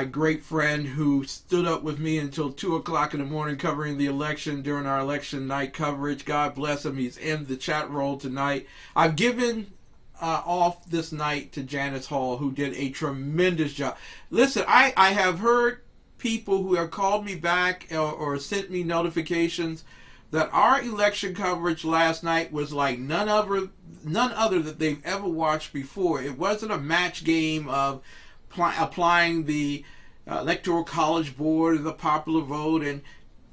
great friend who stood up with me until 2 o'clock in the morning covering the election during our election night coverage. God bless him. He's in the chat roll tonight. I've given off this night to Janice Hall, who did a tremendous job. Listen, I have heard people who have called me back or sent me notifications that our election coverage last night was like none other that they've ever watched before. It wasn't a match game of applying the Electoral College Board or the popular vote and,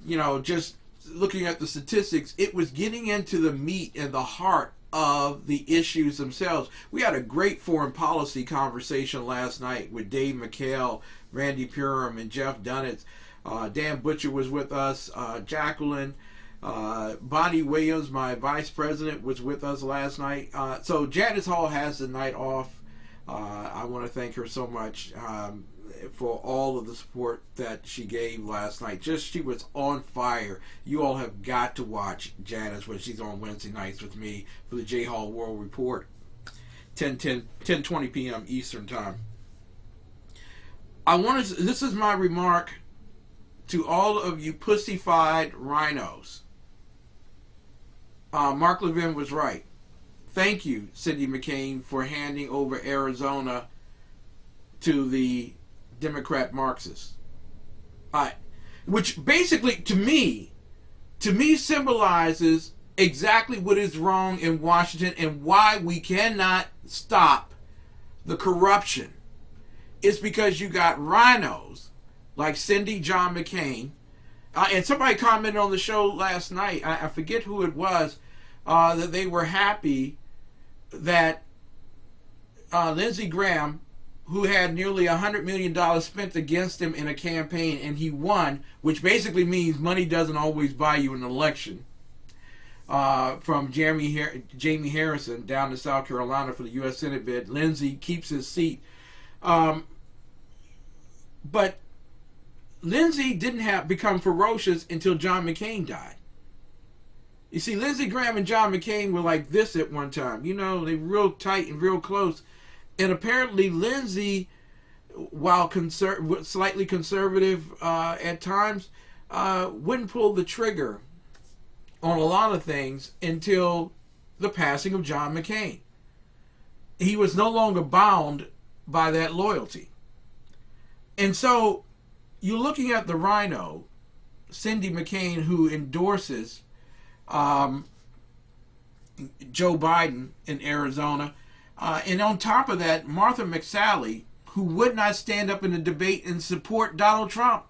you know, just looking at the statistics. It was getting into the meat and the heart of the issues themselves. We had a great foreign policy conversation last night with Dave McHale, Randy Purim, and Jeff Dunnett. Dan Butcher was with us. Jacqueline, Bonnie Williams, my vice president, was with us last night. So Janice Hall has the night off. I want to thank her so much for all of the support that she gave last night. She was on fire. You all have got to watch Janice when she's on Wednesday nights with me for the J Hall World Report, 10:20 p.m. Eastern Time. This is my remark to all of you pussified rhinos. Mark Levin was right. Thank you, Cindy McCain, for handing over Arizona to the Democrat Marxists. Which basically, to me symbolizes exactly what is wrong in Washington and why we cannot stop the corruption. It's because you got rhinos like Cindy John McCain. And somebody commented on the show last night, I forget who it was, that they were happy that Lindsey Graham, who had nearly $100 million spent against him in a campaign, and he won, which basically means money doesn't always buy you an election, from Jamie Harrison down to South Carolina for the U.S. Senate bid. Lindsey keeps his seat. But Lindsey didn't become ferocious until John McCain died. You see, Lindsey Graham and John McCain were like this at one time. You know, they were real tight and real close. And apparently Lindsey, while slightly conservative at times, wouldn't pull the trigger on a lot of things until the passing of John McCain. He was no longer bound by that loyalty. And so you're looking at the rhino, Cindy McCain, who endorses Joe Biden in Arizona. And on top of that, Martha McSally, who would not stand up in a debate and support Donald Trump.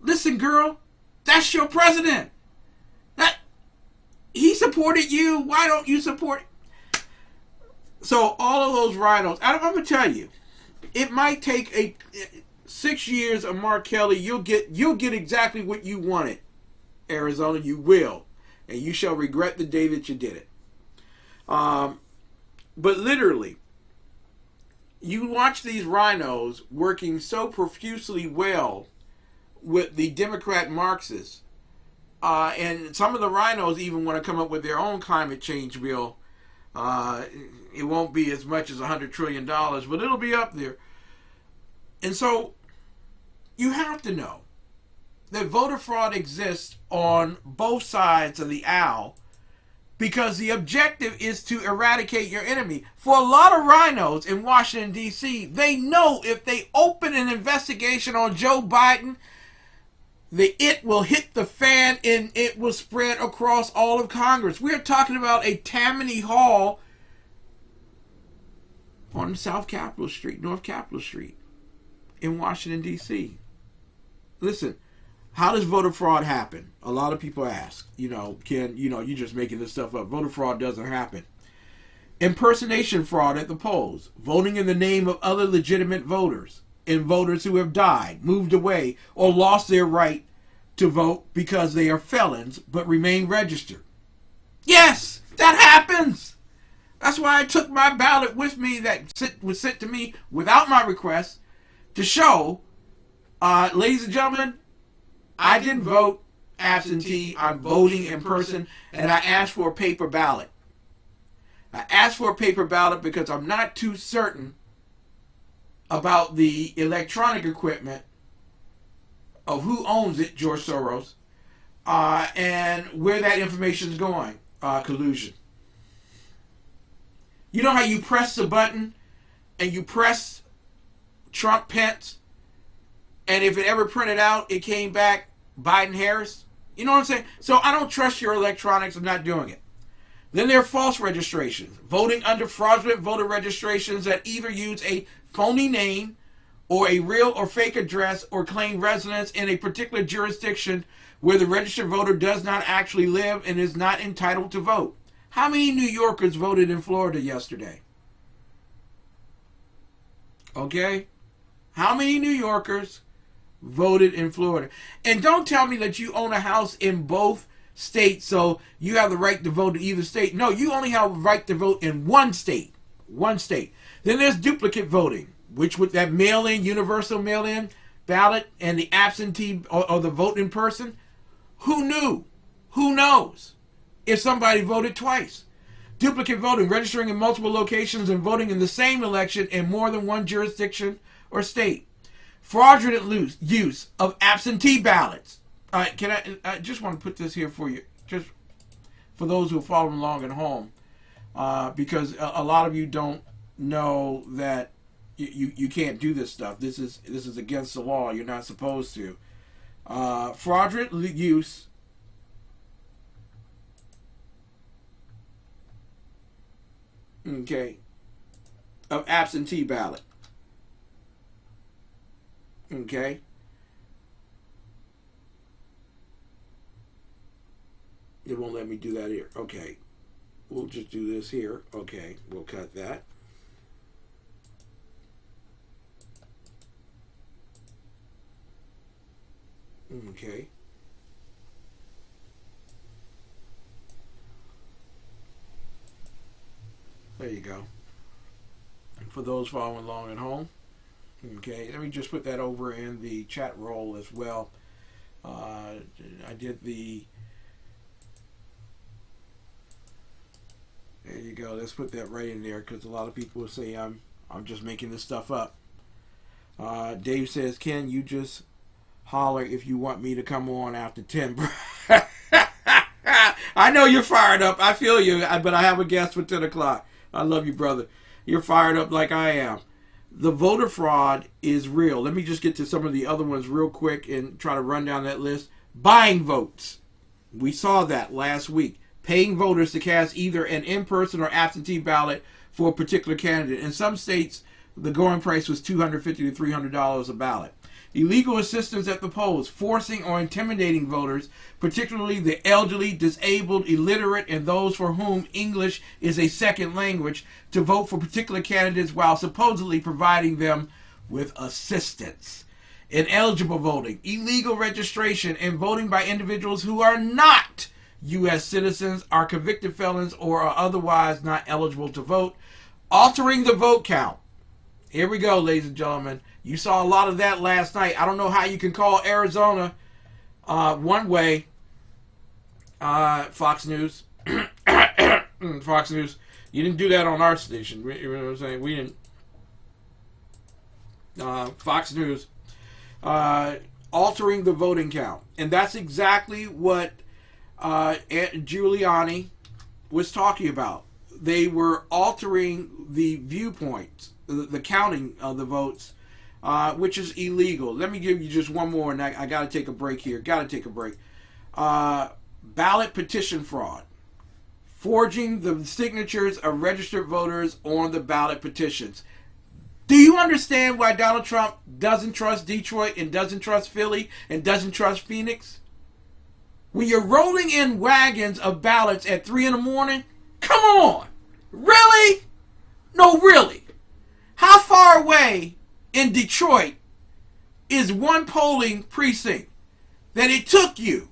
Listen, girl, that's your president. He supported you. Why don't you support him? So all of those rhinos, I'm going to tell you, it might take 6 years of Mark Kelly, you'll get exactly what you wanted. Arizona, you will. And you shall regret the day that you did it. But literally, you watch these rhinos working so profusely well with the Democrat Marxists. And some of the rhinos even want to come up with their own climate change bill. It won't be as much as $100 trillion, but it'll be up there. And so you have to know that voter fraud exists on both sides of the aisle because the objective is to eradicate your enemy. For a lot of rhinos in Washington, D.C., they know if they open an investigation on Joe Biden, it will hit the fan and it will spread across all of Congress. We're talking about a Tammany Hall on South Capitol Street, North Capitol Street in Washington, D.C. Listen, how does voter fraud happen? A lot of people ask, you're just making this stuff up. Voter fraud doesn't happen. Impersonation fraud at the polls, voting in the name of other legitimate voters, and voters who have died, moved away, or lost their right to vote because they are felons but remain registered. Yes, that happens. That's why I took my ballot with me that was sent to me without my request to show, ladies and gentlemen, I didn't vote absentee. I'm voting in person, and I asked for a paper ballot. I asked for a paper ballot because I'm not too certain about the electronic equipment of who owns it, George Soros, and where that information is going. Collusion. You know how you press the button and you press Trump Pence, and if it ever printed out, it came back Biden Harris? You know what I'm saying? So I don't trust your electronics. I'm not doing it. Then there are false registrations. Voting under fraudulent voter registrations that either use a phony name or a real or fake address or claim residence in a particular jurisdiction where the registered voter does not actually live and is not entitled to vote. How many New Yorkers voted in Florida yesterday? Okay? How many New Yorkers voted in Florida? And don't tell me that you own a house in both states, so you have the right to vote in either state. No, you only have the right to vote in one state. One state. Then there's duplicate voting, which with that mail-in, universal mail-in ballot and the absentee or the vote in person. Who knew? Who knows if somebody voted twice? Duplicate voting, registering in multiple locations and voting in the same election in more than one jurisdiction or state. Fraudulent use of absentee ballots. I just want to put this here for you, just for those who are following along at home, because a lot of you don't know that you can't do this stuff. This is against the law. You're not supposed to. Fraudulent use of absentee ballot. Okay. It won't let me do that here. Okay. We'll just do this here. Okay. We'll cut that. Okay. There you go. And for those following along at home, okay, let me just put that over in the chat roll as well. I did the... There you go. Let's put that right in there because a lot of people will say I'm just making this stuff up. Dave says, Ken, you just holler if you want me to come on after 10. I know you're fired up. I feel you, but I have a guest for 10 o'clock. I love you, brother. You're fired up like I am. The voter fraud is real. Let me just get to some of the other ones real quick and try to run down that list. Buying votes. We saw that last week. Paying voters to cast either an in-person or absentee ballot for a particular candidate. In some states, the going price was $250 to $300 a ballot. Illegal assistance at the polls, forcing or intimidating voters, particularly the elderly, disabled, illiterate, and those for whom English is a second language, to vote for particular candidates while supposedly providing them with assistance. ineligible voting, illegal registration, and voting by individuals who are not U.S. citizens, are convicted felons, or are otherwise not eligible to vote, altering the vote count. Here we go, ladies and gentlemen. You saw a lot of that last night. I don't know how you can call Arizona one way. Fox News. Fox News. You didn't do that on our station. You know what I'm saying? We didn't. Fox News. Altering the voting count. And that's exactly what Giuliani was talking about. They were altering the viewpoints, the counting of the votes, which is illegal. Let me give you just one more, and I got to take a break here. Got to take a break. Ballot petition fraud. Forging the signatures of registered voters on the ballot petitions. Do you understand why Donald Trump doesn't trust Detroit and doesn't trust Philly and doesn't trust Phoenix? When you're rolling in wagons of ballots at 3 in the morning, come on. Really? No, really. How far away in Detroit is one polling precinct that it took you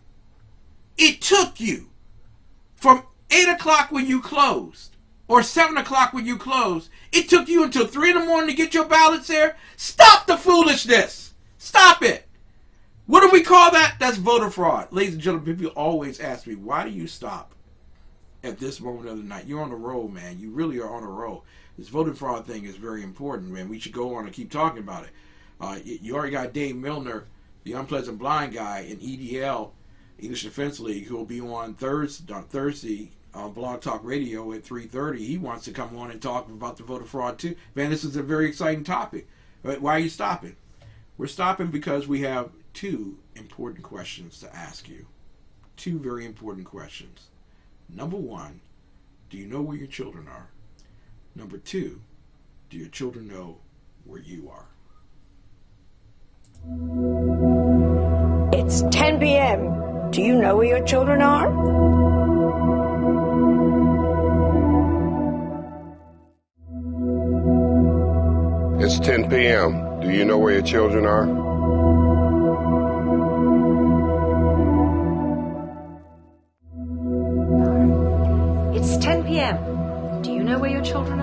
from 8 o'clock when you closed, or 7 o'clock when you closed, it took you until 3 in the morning to get your ballots there? Stop the foolishness. Stop it. What do we call that? That's voter fraud. Ladies and gentlemen, people always ask me, why do you stop at this moment of the night? You're on a roll, man. You really are on a roll. This voter fraud thing is very important, man. We should go on and keep talking about it. You already got Dave Milner, the unpleasant blind guy, in EDL, English Defense League, who will be on Thursday on Blog Talk Radio at 3:30. He wants to come on and talk about the voter fraud too. Man, this is a very exciting topic. But why are you stopping? We're stopping because we have two important questions to ask you. Two very important questions. Number one, do you know where your children are? Number two, do your children know where you are? It's 10 p.m. Do you know where your children are? It's 10 p.m. Do you know where your children are? It's 10 p.m. Do you know where your children are?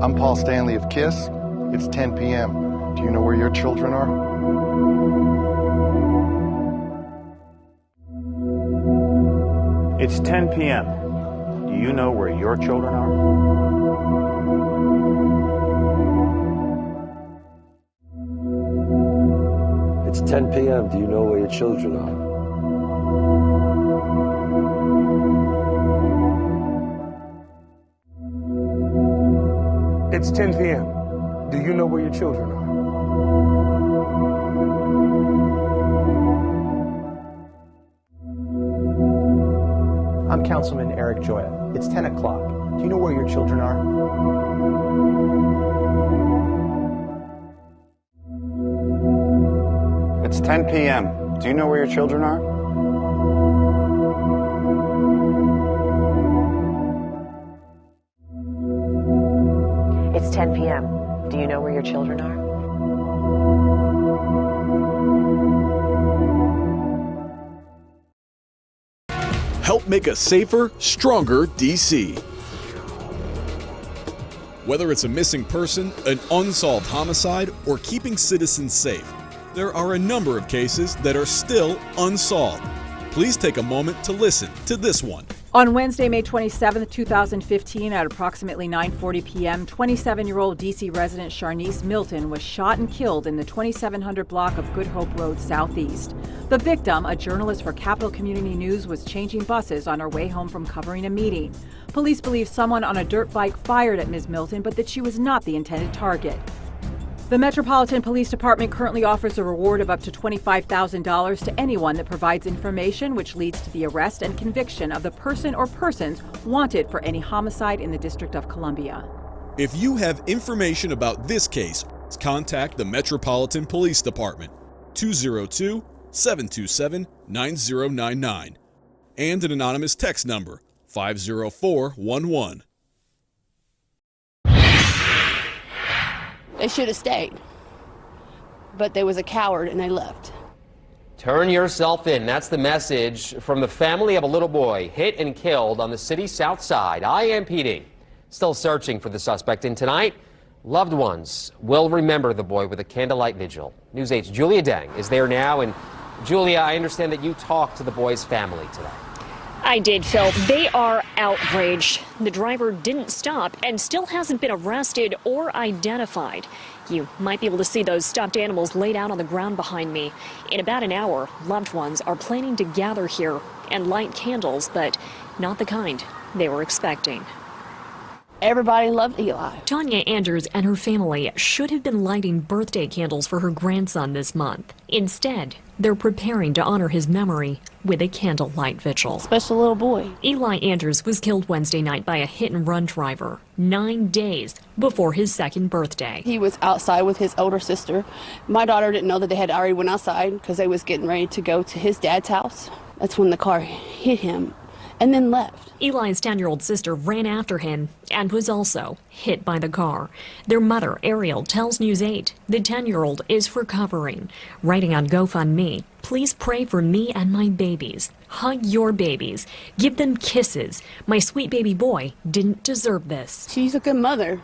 I'm Paul Stanley of KISS. It's 10 p.m. Do you know where your children are? It's 10 p.m. Do you know where your children are? It's 10 p.m. Do you know where your children are? It's 10 p.m. Do you know where your children are? I'm Councilman Eric Joya. It's 10 o'clock. Do you know where your children are? It's 10 p.m. Do you know where your children are? It's 10 p.m. Do you know where your children are? Help make a safer, stronger DC. Whether it's a missing person, an unsolved homicide, or keeping citizens safe, there are a number of cases that are still unsolved. Please take a moment to listen to this one. On Wednesday, May 27, 2015, at approximately 9:40 p.m., 27-year-old D.C. resident Sharnice Milton was shot and killed in the 2700 block of Good Hope Road Southeast. The victim, a journalist for Capital Community News, was changing buses on her way home from covering a meeting. Police believe someone on a dirt bike fired at Ms. Milton, but that she was not the intended target. The Metropolitan Police Department currently offers a reward of up to $25,000 to anyone that provides information which leads to the arrest and conviction of the person or persons wanted for any homicide in the District of Columbia. If you have information about this case, contact the Metropolitan Police Department, 202-727-9099, and an anonymous text number, 50411. They should have stayed. But they was a coward and they left. Turn yourself in. That's the message from the family of a little boy hit and killed on the city's south side. IMPD still searching for the suspect, and tonight, loved ones will remember the boy with a candlelight vigil. News 8's Julia Dang is there now, and Julia, I understand that you talked to the boy's family today. I did, Phil. They are outraged. The driver didn't stop and still hasn't been arrested or identified. You might be able to see those stuffed animals laid out on the ground behind me. In about an hour, loved ones are planning to gather here and light candles, but not the kind they were expecting. Everybody loved Eli. Tanya Andrews and her family should have been lighting birthday candles for her grandson this month. Instead, they're preparing to honor his memory with a candlelight vigil. Special little boy. Eli Andrews was killed Wednesday night by a hit-and-run driver 9 days before his second birthday. He was outside with his older sister. My daughter didn't know that they had already went outside because they was getting ready to go to his dad's house. That's when the car hit him and then left. Eli's 10-year-old sister ran after him and was also hit by the car. Their mother, Ariel, tells News 8 the 10-year-old is recovering. Writing on GoFundMe, please pray for me and my babies. Hug your babies. Give them kisses. My sweet baby boy didn't deserve this. She's a good mother.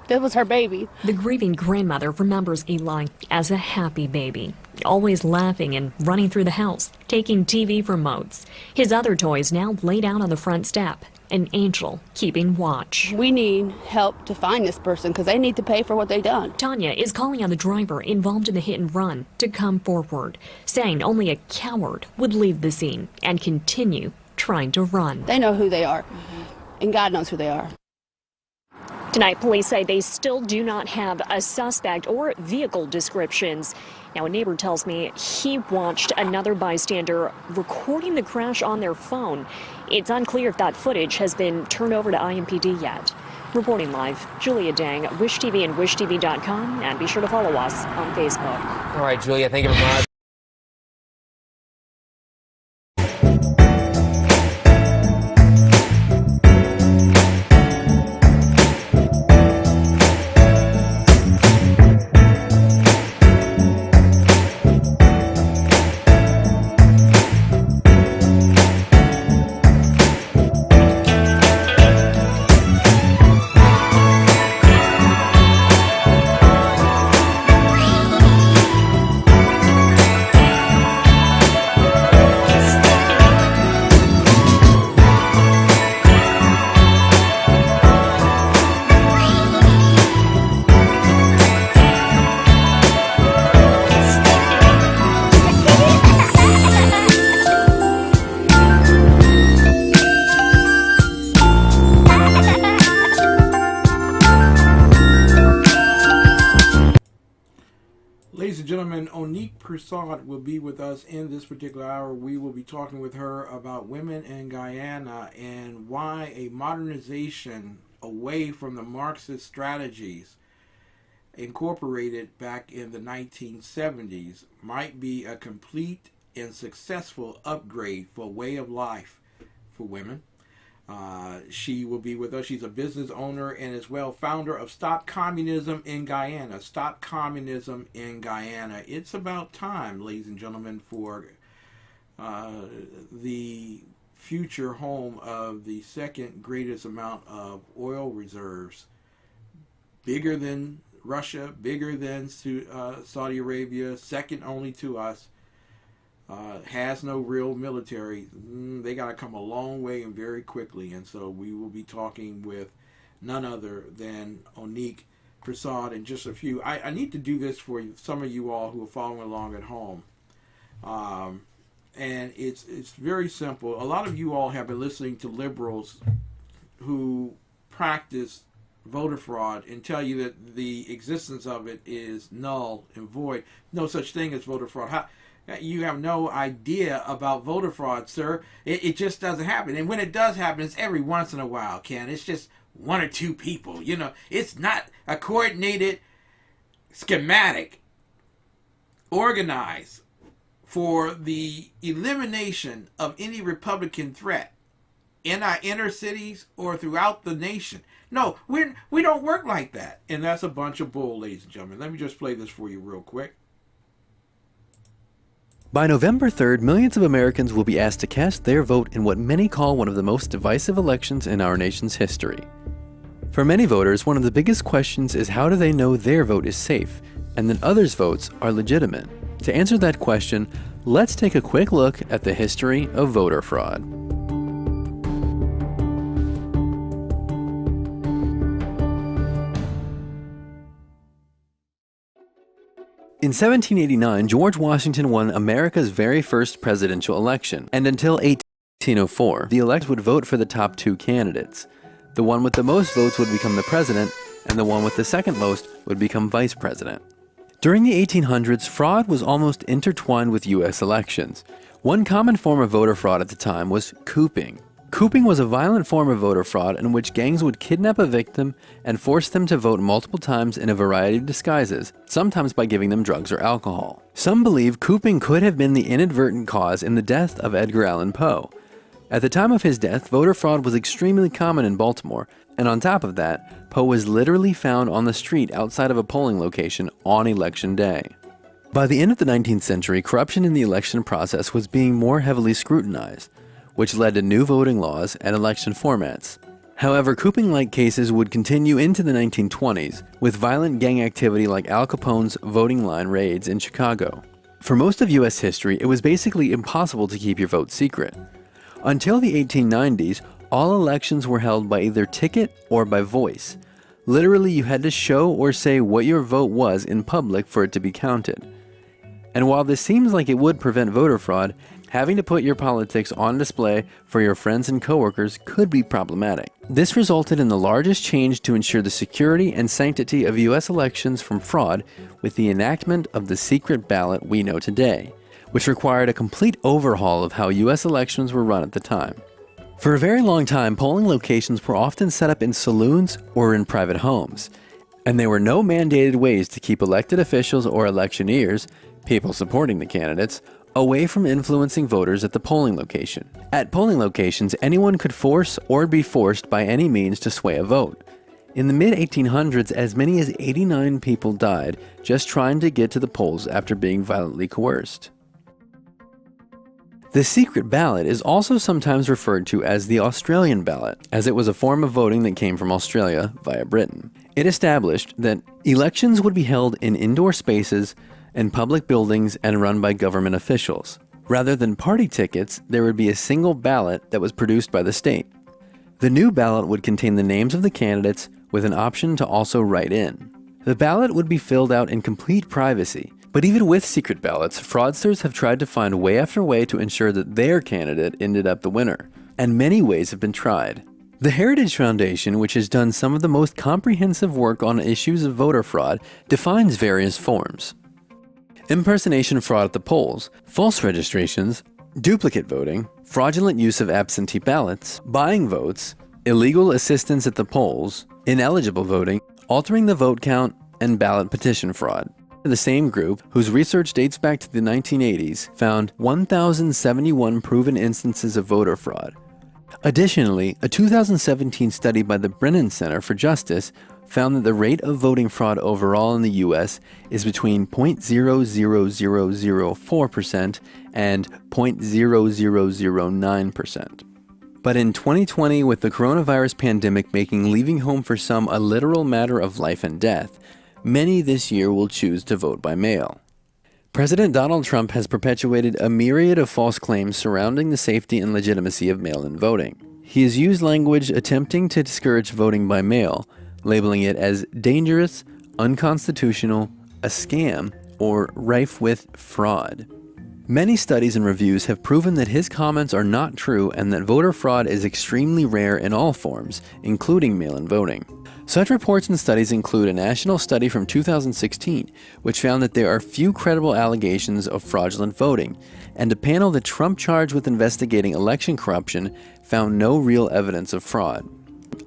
That was her baby. The grieving grandmother remembers Eli as a happy baby, always laughing and running through the house, taking TV remotes. His other toys now laid out on the front step, an angel keeping watch. We need help to find this person because they need to pay for what they done. Tanya is calling on the driver involved in the hit and run to come forward, saying only a coward would leave the scene and continue trying to run. They know who they are, and God knows who they are. Tonight, police say they still do not have a suspect or vehicle descriptions. Now, a neighbor tells me he watched another bystander recording the crash on their phone. It's unclear if that footage has been turned over to IMPD yet. Reporting live, Julia Dang, Wish TV and WishTV.com, and be sure to follow us on Facebook. All right, Julia, thank you very much. Ladies and gentlemen, Onique Persaud will be with us in this particular hour. We will be talking with her about women in Guyana and why a modernization away from the Marxist strategies incorporated back in the 1970s might be a complete and successful upgrade for a way of life for women. She will be with us. She's a business owner and as well founder of Stop Communism in Guyana. Stop Communism in Guyana. It's about time, ladies and gentlemen, for the future home of the second greatest amount of oil reserves, bigger than Russia, bigger than Saudi Arabia, second only to us. Has no real military. They got to come a long way and very quickly. And so we will be talking with none other than Onique Persaud in just a few. I need to do this for some of you all who are following along at home. And it's very simple. A lot of you all have been listening to liberals who practice voter fraud and tell you that the existence of it is null and void. No such thing as voter fraud. You have no idea about voter fraud, sir. It just doesn't happen. And when it does happen, it's every once in a while, Ken. It's just one or two people. You know, it's not a coordinated, schematic, organized for the elimination of any Republican threat in our inner cities or throughout the nation. No, we don't work like that. And that's a bunch of bull, ladies and gentlemen. Let me just play this for you real quick. By November 3rd, millions of Americans will be asked to cast their vote in what many call one of the most divisive elections in our nation's history. For many voters, one of the biggest questions is how do they know their vote is safe and that others' votes are legitimate? To answer that question, let's take a quick look at the history of voter fraud. In 1789, George Washington won America's very first presidential election, and until 1804, the electors would vote for the top two candidates. The one with the most votes would become the president, and the one with the second most would become vice president. During the 1800s, fraud was almost intertwined with U.S. elections. One common form of voter fraud at the time was cooping. Cooping was a violent form of voter fraud in which gangs would kidnap a victim and force them to vote multiple times in a variety of disguises, sometimes by giving them drugs or alcohol. Some believe cooping could have been the inadvertent cause in the death of Edgar Allan Poe. At the time of his death, voter fraud was extremely common in Baltimore, and on top of that, Poe was literally found on the street outside of a polling location on Election Day. By the end of the 19th century, corruption in the election process was being more heavily scrutinized, which led to new voting laws and election formats. However, cooping-like cases would continue into the 1920s, with violent gang activity like Al Capone's voting line raids in Chicago. For most of U.S. history, it was basically impossible to keep your vote secret. Until the 1890s, all elections were held by either ticket or by voice. Literally, you had to show or say what your vote was in public for it to be counted. And while this seems like it would prevent voter fraud, having to put your politics on display for your friends and coworkers could be problematic. This resulted in the largest change to ensure the security and sanctity of U.S. elections from fraud with the enactment of the secret ballot we know today, which required a complete overhaul of how U.S. elections were run at the time. For a very long time, polling locations were often set up in saloons or in private homes, and there were no mandated ways to keep elected officials or electioneers, people supporting the candidates, away from influencing voters at the polling location. At polling locations, anyone could force or be forced by any means to sway a vote. In the mid-1800s, as many as 89 people died just trying to get to the polls after being violently coerced. The secret ballot is also sometimes referred to as the Australian ballot, as it was a form of voting that came from Australia via Britain. It established that elections would be held in indoor spaces and public buildings and run by government officials. Rather than party tickets, there would be a single ballot that was produced by the state. The new ballot would contain the names of the candidates with an option to also write in. The ballot would be filled out in complete privacy, but even with secret ballots, fraudsters have tried to find way after way to ensure that their candidate ended up the winner, and many ways have been tried. The Heritage Foundation, which has done some of the most comprehensive work on issues of voter fraud, defines various forms: impersonation fraud at the polls, false registrations, duplicate voting, fraudulent use of absentee ballots, buying votes, illegal assistance at the polls, ineligible voting, altering the vote count, and ballot petition fraud. The same group, whose research dates back to the 1980s, found 1,071 proven instances of voter fraud. Additionally, a 2017 study by the Brennan Center for Justice found that the rate of voting fraud overall in the U.S. is between 0.00004% and 0.0009%. But in 2020, with the coronavirus pandemic making leaving home for some a literal matter of life and death, many this year will choose to vote by mail. President Donald Trump has perpetuated a myriad of false claims surrounding the safety and legitimacy of mail-in voting. He has used language attempting to discourage voting by mail, labeling it as dangerous, unconstitutional, a scam, or rife with fraud. Many studies and reviews have proven that his comments are not true and that voter fraud is extremely rare in all forms, including mail-in voting. Such reports and studies include a national study from 2016, which found that there are few credible allegations of fraudulent voting, and a panel that Trump charged with investigating election corruption found no real evidence of fraud.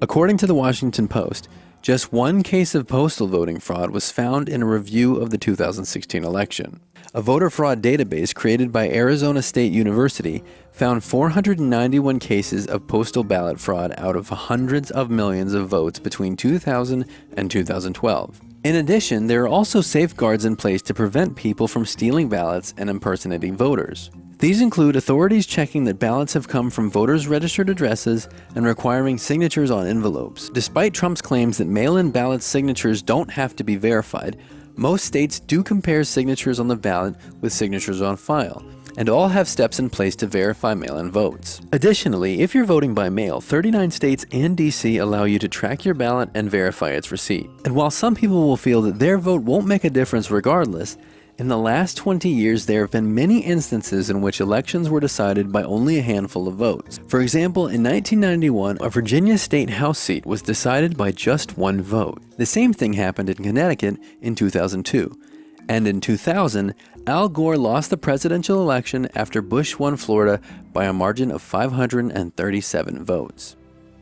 According to the Washington Post, Just one case of postal voting fraud was found in a review of the 2016 election. A voter fraud database created by Arizona State University found 491 cases of postal ballot fraud out of hundreds of millions of votes between 2000 and 2012. In addition, there are also safeguards in place to prevent people from stealing ballots and impersonating voters. These include authorities checking that ballots have come from voters' registered addresses and requiring signatures on envelopes. Despite Trump's claims that mail-in ballot signatures don't have to be verified, most states do compare signatures on the ballot with signatures on file, and all have steps in place to verify mail-in votes. Additionally, if you're voting by mail, 39 states and DC allow you to track your ballot and verify its receipt. And while some people will feel that their vote won't make a difference regardless, in the last 20 years there have been many instances in which elections were decided by only a handful of votes. For example, in 1991, a Virginia state House seat was decided by just one vote. The same thing happened in Connecticut in 2002. And in 2000, Al Gore lost the presidential election after Bush won Florida by a margin of 537 votes.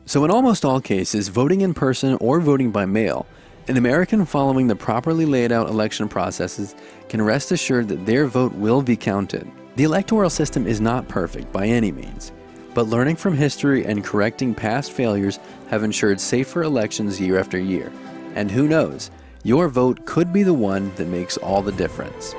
So in almost all cases, voting in person or voting by mail, an American following the properly laid out election processes can rest assured that their vote will be counted. The electoral system is not perfect by any means, but learning from history and correcting past failures have ensured safer elections year after year. And who knows, your vote could be the one that makes all the difference.